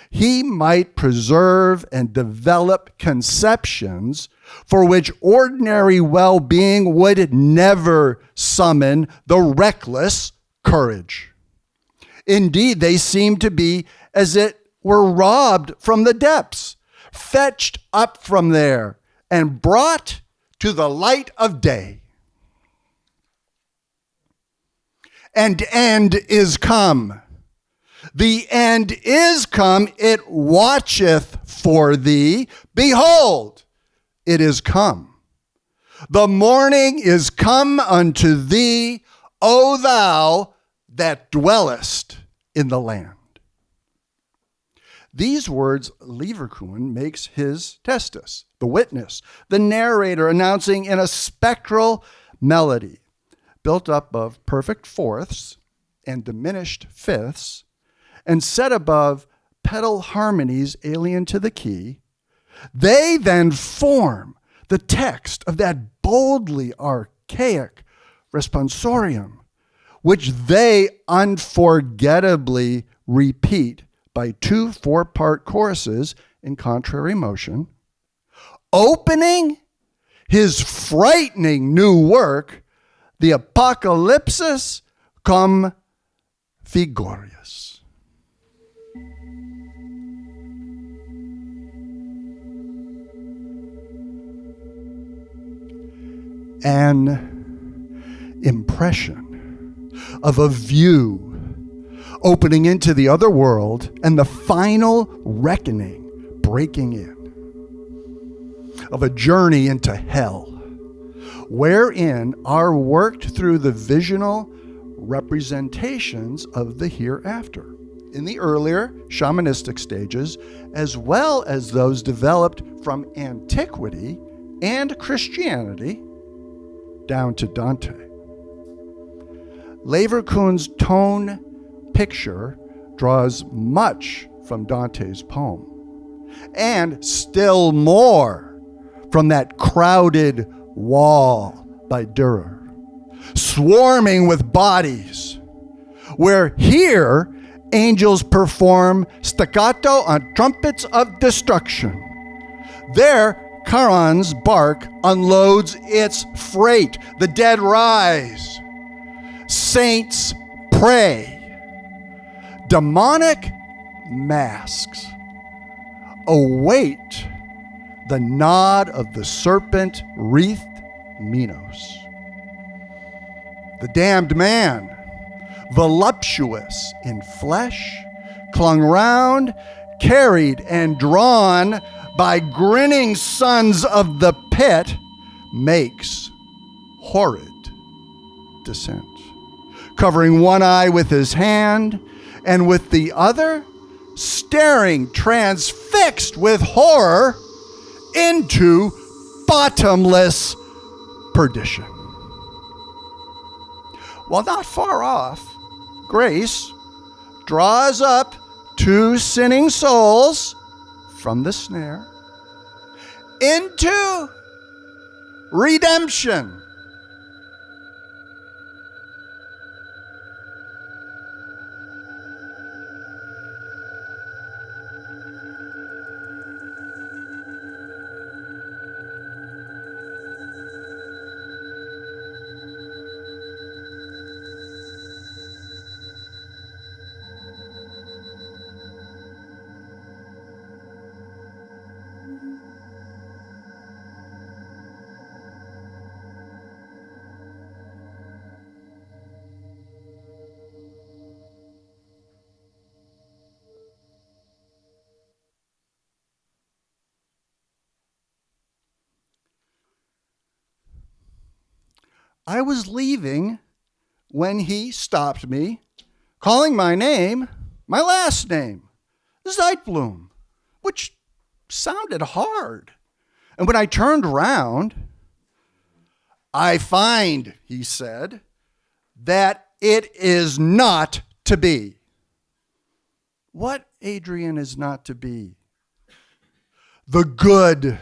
he might preserve and develop conceptions for which ordinary well-being would never summon the reckless courage. Indeed, they seem to be as it were robbed from the depths, fetched up from there, and brought to the light of day. And end is come. The end is come, it watcheth for thee. Behold, it is come. The morning is come unto thee, O thou that dwellest in the land. These words Leverkusen makes his testis, the witness, the narrator announcing in a spectral melody built up of perfect fourths and diminished fifths, and set above pedal harmonies alien to the key. They then form the text of that boldly archaic responsorium, which they unforgettably repeat by 2 4-part choruses in contrary motion, opening his frightening new work, the Apocalypsis cum Figurius. An impression of a view opening into the other world and the final reckoning breaking in, of a journey into hell, wherein are worked through the visional representations of the hereafter in the earlier shamanistic stages, as well as those developed from antiquity and Christianity down to Dante. Leverkusen's tone picture draws much from Dante's poem, and still more from that crowded wall by Dürer, swarming with bodies, where here angels perform staccato on trumpets of destruction. There Charon's bark unloads its freight. The dead rise. Saints pray. Demonic masks await the nod of the serpent-wreathed Minos. The damned man, voluptuous in flesh, clung round, carried and drawn by grinning sons of the pit, makes horrid descent, covering one eye with his hand, and with the other staring transfixed with horror into bottomless perdition. While not far off, grace draws up two sinning souls from the snare into redemption. I was leaving when he stopped me, calling my name, my last name, Zeitblum, which sounded hard. And when I turned around, I find, he said, that it is not to be. What, Adrian, is not to be? The good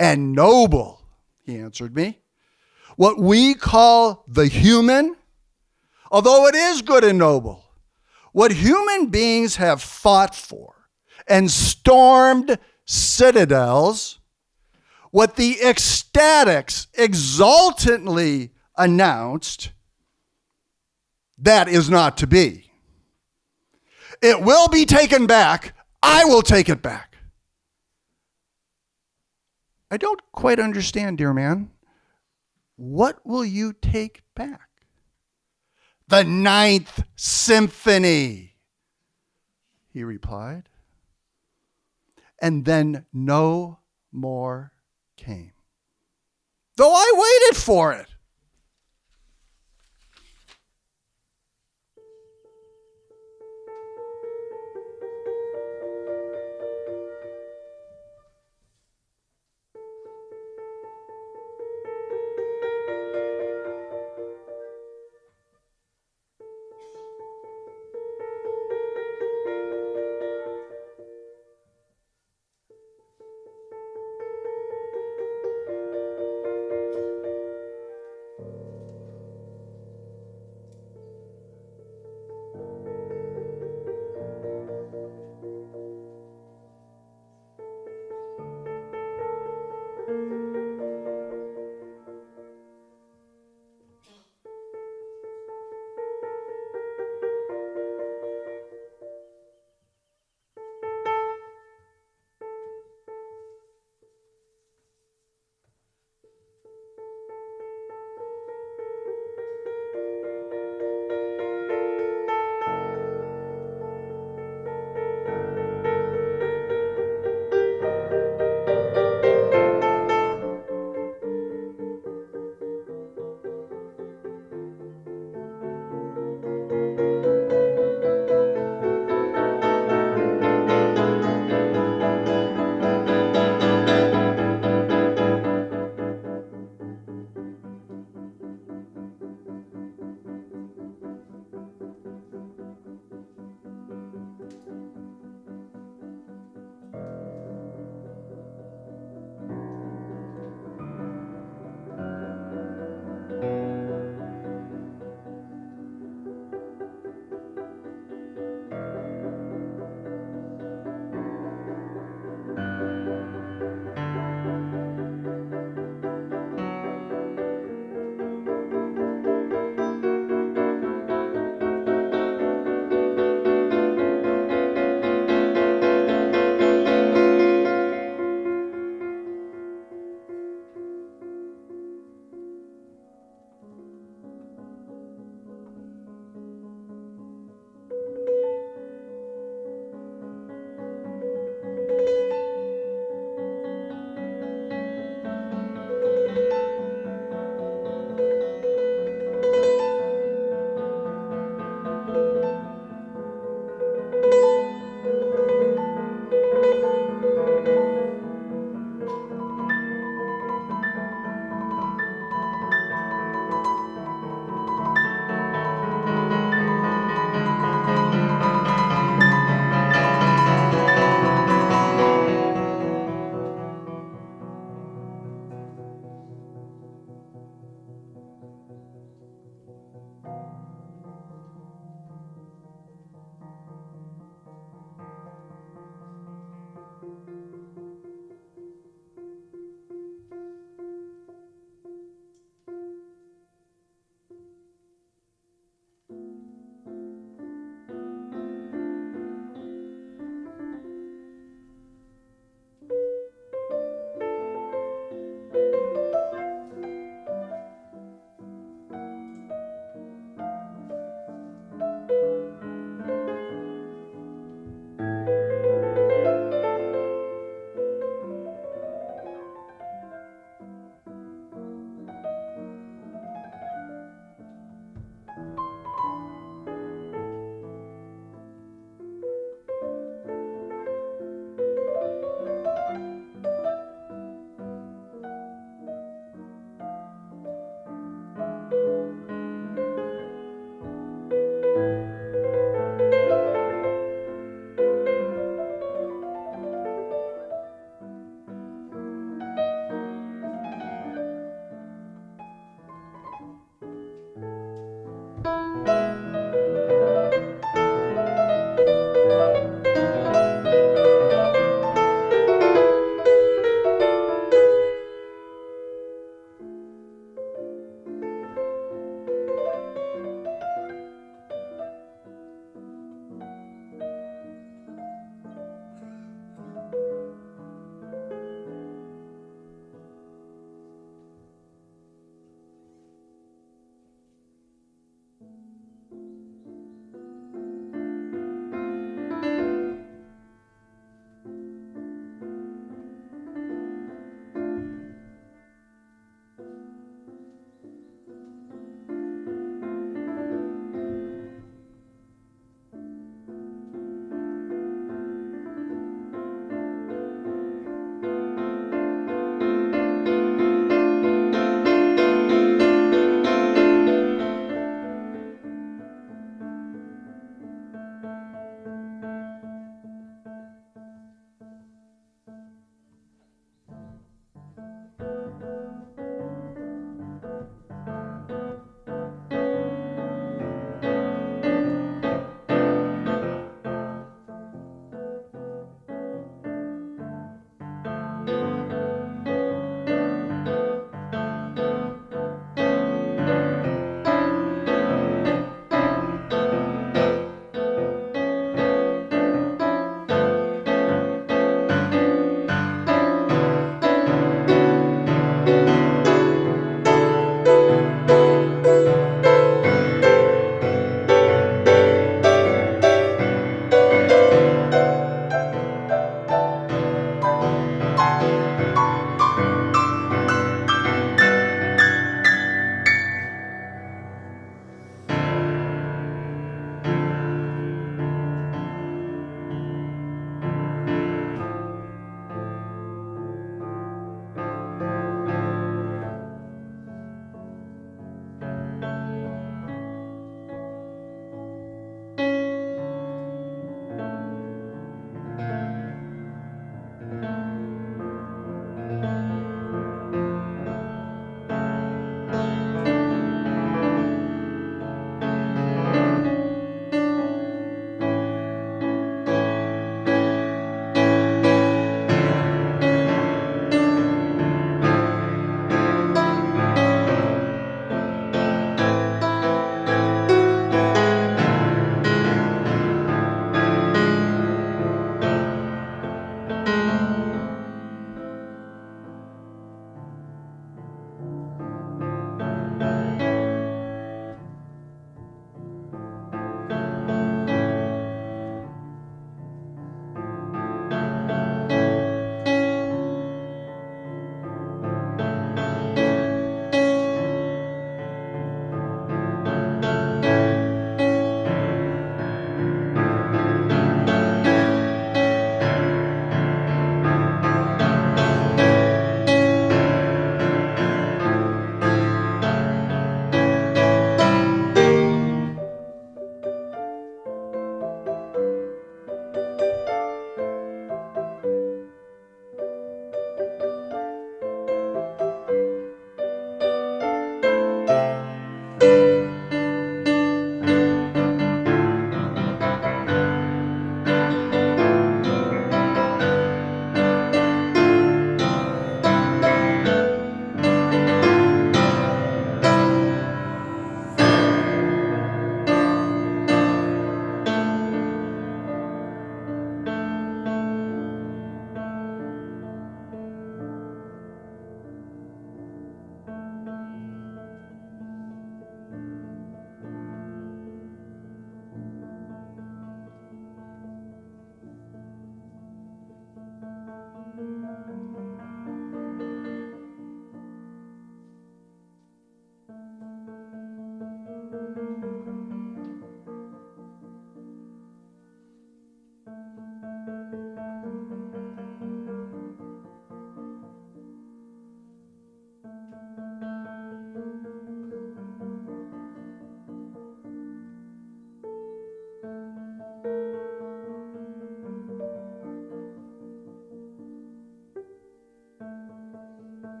and noble, he answered me. What we call the human, although it is good and noble, what human beings have fought for and stormed citadels, what the ecstatics exultantly announced, that is not to be. It will be taken back. I will take it back. I don't quite understand, dear man. What will you take back? The Ninth Symphony, he replied. And then no more came, though I waited for it.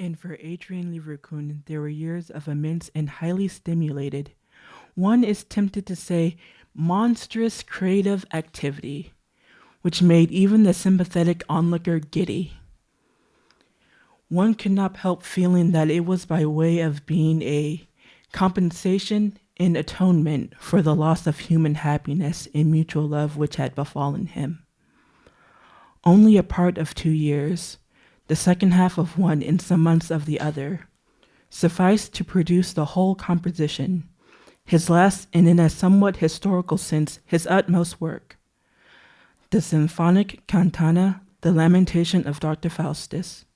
And for Adrian Leverkusen, there were years of immense and highly stimulated, one is tempted to say monstrous creative activity, which made even the sympathetic onlooker giddy. One could not help feeling that it was by way of being a compensation and atonement for the loss of human happiness and mutual love which had befallen him. Only a part of 2 years, the second half of one and some months of the other, sufficed to produce the whole composition, his last and in a somewhat historical sense, his utmost work, the symphonic cantata, The Lamentation of Dr. Faustus.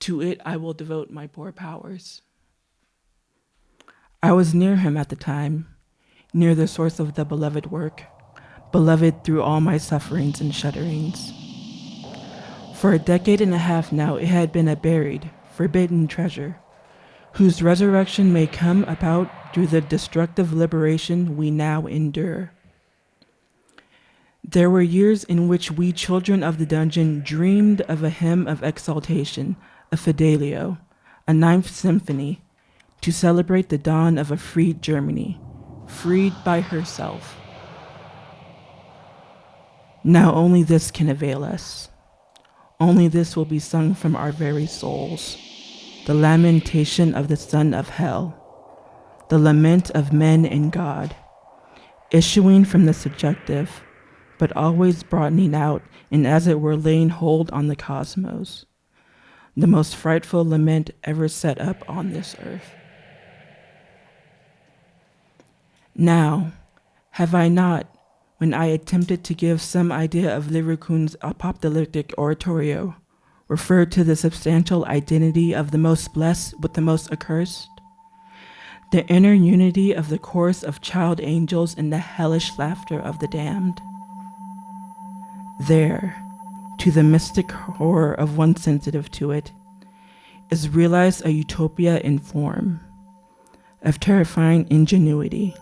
To it I will devote my poor powers. I was near him at the time, near the source of the beloved work, beloved through all my sufferings and shudderings. For a decade and a half now it had been a buried, forbidden treasure, whose resurrection may come about through the destructive liberation we now endure. There were years in which we children of the dungeon dreamed of a hymn of exaltation, a Fidelio, a Ninth Symphony, to celebrate the dawn of a freed Germany, freed by herself. Now only this can avail us. Only this will be sung from our very souls, the lamentation of the son of hell, the lament of men and God, issuing from the subjective, but always broadening out and as it were laying hold on the cosmos, the most frightful lament ever set up on this earth. Now, have I not, when I attempted to give some idea of Leverkusen's apocalyptic oratorio, referred to the substantial identity of the most blessed with the most accursed? The inner unity of the chorus of child angels and the hellish laughter of the damned? There, to the mystic horror of one sensitive to it, is realized a utopia in form, of terrifying ingenuity,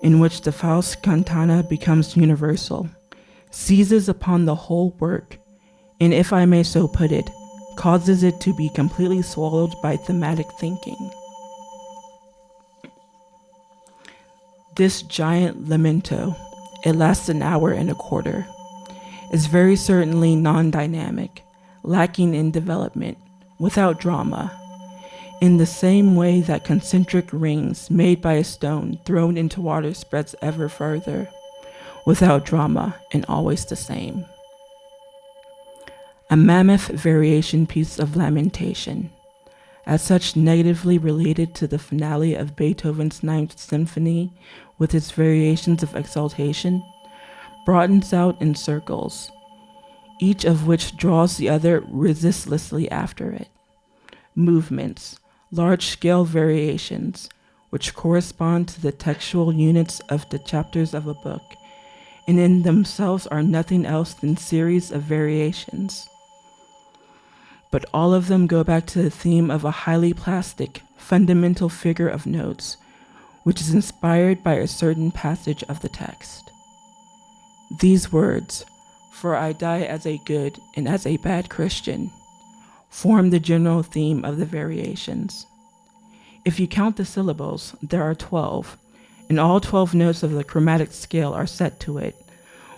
in which the Faust cantata becomes universal, seizes upon the whole work, and if I may so put it, causes it to be completely swallowed by thematic thinking. This giant lamento, it lasts an hour and a quarter, is very certainly non-dynamic, lacking in development, without drama, in the same way that concentric rings made by a stone thrown into water spreads ever further, without drama and always the same. A mammoth variation piece of lamentation, as such negatively related to the finale of Beethoven's Ninth Symphony with its variations of exaltation, broadens out in circles, each of which draws the other resistlessly after it. Movements, large-scale variations, which correspond to the textual units of the chapters of a book, and in themselves are nothing else than series of variations. But all of them go back to the theme of a highly plastic, fundamental figure of notes, which is inspired by a certain passage of the text. These words, "For I die as a good and as a bad Christian," form the general theme of the variations. If you count the syllables, there are 12, and all 12 notes of the chromatic scale are set to it,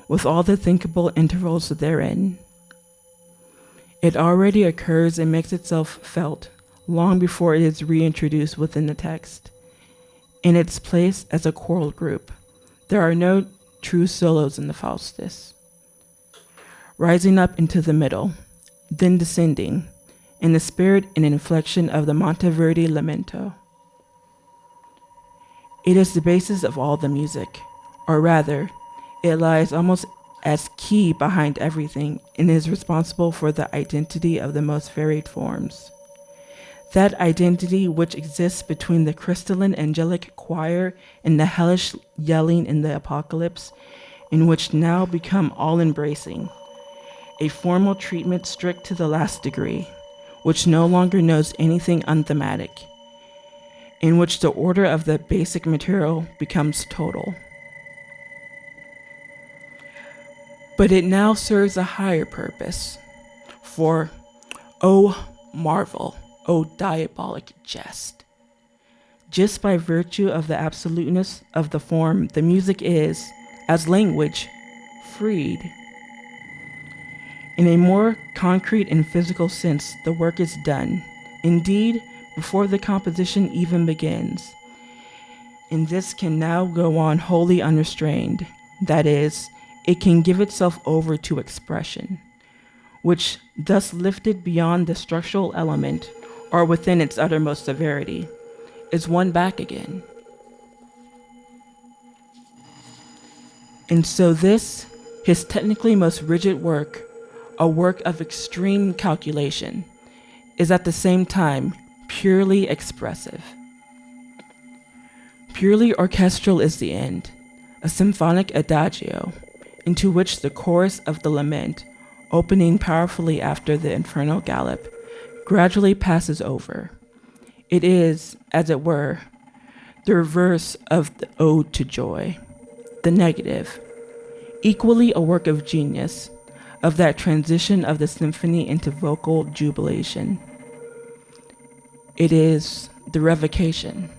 with all the thinkable intervals therein. It already occurs and makes itself felt long before it is reintroduced within the text. In its place as a choral group, there are no true solos in the Faustus. Rising up into the middle, then descending, in the spirit and inflection of the Monteverdi lamento. It is the basis of all the music, or rather, it lies almost as key behind everything and is responsible for the identity of the most varied forms. That identity which exists between the crystalline angelic choir and the hellish yelling in the apocalypse, in which now become all-embracing, a formal treatment strict to the last degree, which no longer knows anything unthematic, in which the order of the basic material becomes total. But it now serves a higher purpose, for, oh, marvel, O diabolic jest. Just by virtue of the absoluteness of the form, the music is, as language, freed. In a more concrete and physical sense, the work is done. Indeed, before the composition even begins. And this can now go on wholly unrestrained. That is, it can give itself over to expression, which, thus lifted beyond the structural element, or within its uttermost severity, is won back again. And so this, his technically most rigid work, a work of extreme calculation, is at the same time purely expressive. Purely orchestral is the end, a symphonic adagio, into which the chorus of the lament, opening powerfully after the infernal gallop, gradually passes over. It is, as it were, the reverse of the ode to joy, the negative, equally a work of genius, of that transition of the symphony into vocal jubilation. It is the revocation.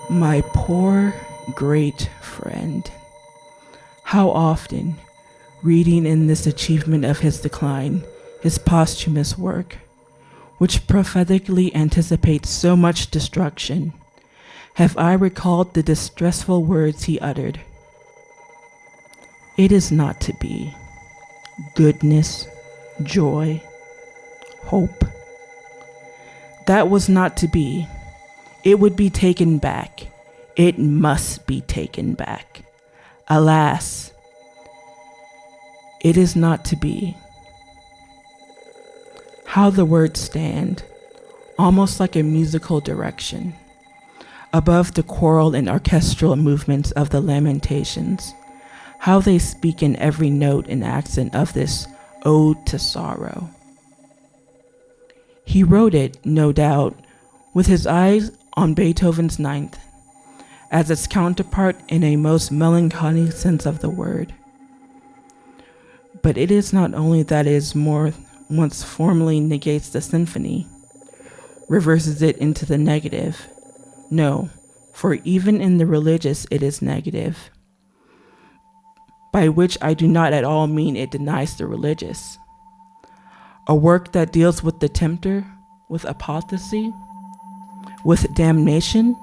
My poor great friend, how often, reading in this achievement of his decline, his posthumous work, which prophetically anticipates so much destruction, have I recalled the distressful words he uttered. It is not to be. Goodness, joy, hope. That was not to be. It would be taken back. It must be taken back. Alas, it is not to be. How the words stand, almost like a musical direction, above the choral and orchestral movements of the lamentations, how they speak in every note and accent of this ode to sorrow. He wrote it, no doubt, with his eyes on Beethoven's Ninth, as its counterpart in a most melancholy sense of the word. But it is not only that it is more once formally negates the symphony, reverses it into the negative. No, for even in the religious it is negative, by which I do not at all mean it denies the religious. A work that deals with the tempter, with apostasy, with damnation?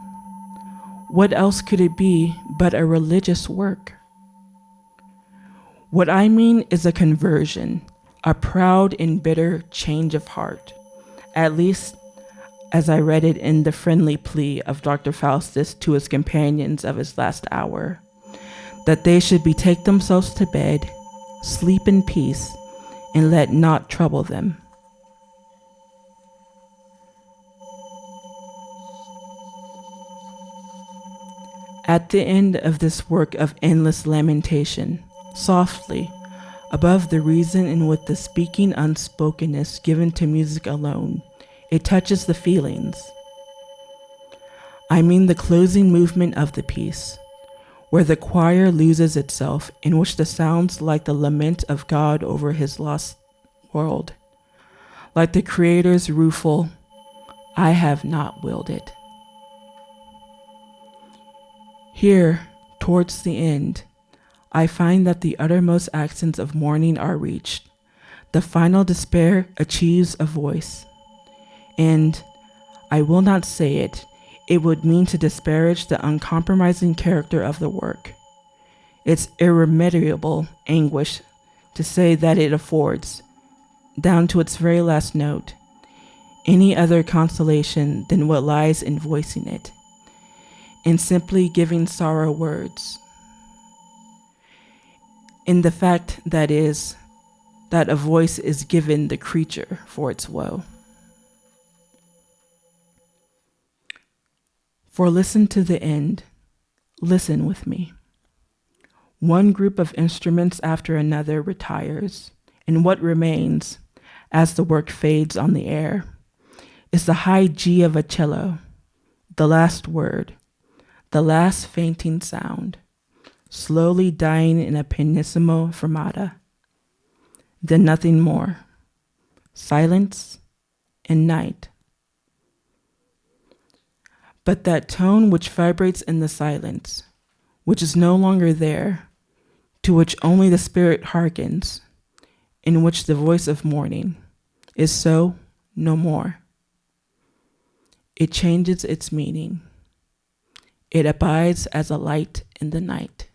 What else could it be but a religious work? What I mean is a conversion, a proud and bitter change of heart, at least as I read it in the friendly plea of Dr. Faustus to his companions of his last hour, that they should betake themselves to bed, sleep in peace, and let naught trouble them. At the end of this work of endless lamentation, softly, above the reason and with the speaking unspokenness given to music alone, it touches the feelings. I mean the closing movement of the piece, where the choir loses itself, in which the sounds like the lament of God over his lost world, like the Creator's rueful, I have not willed it. Here, towards the end, I find that the uttermost accents of mourning are reached. The final despair achieves a voice. And, I will not say it, it would mean to disparage the uncompromising character of the work, its irremediable anguish, to say that it affords, down to its very last note, any other consolation than what lies in voicing it, in simply giving sorrow words, in the fact that is, that a voice is given the creature for its woe. For listen to the end, listen with me. One group of instruments after another retires, and what remains, as the work fades on the air, is the high G of a cello, the last word, the last fainting sound, slowly dying in a pianissimo fermata. Then nothing more. Silence and night. But that tone which vibrates in the silence, which is no longer there, to which only the spirit hearkens, in which the voice of morning is so no more. It changes its meaning. It abides as a light in the night.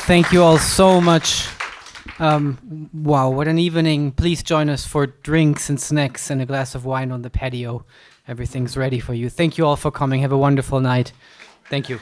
Thank you all so much. Wow, what an evening. Please join us for drinks and snacks and a glass of wine on the patio. Everything's ready for you. Thank you all for coming. Have a wonderful night. Thank you.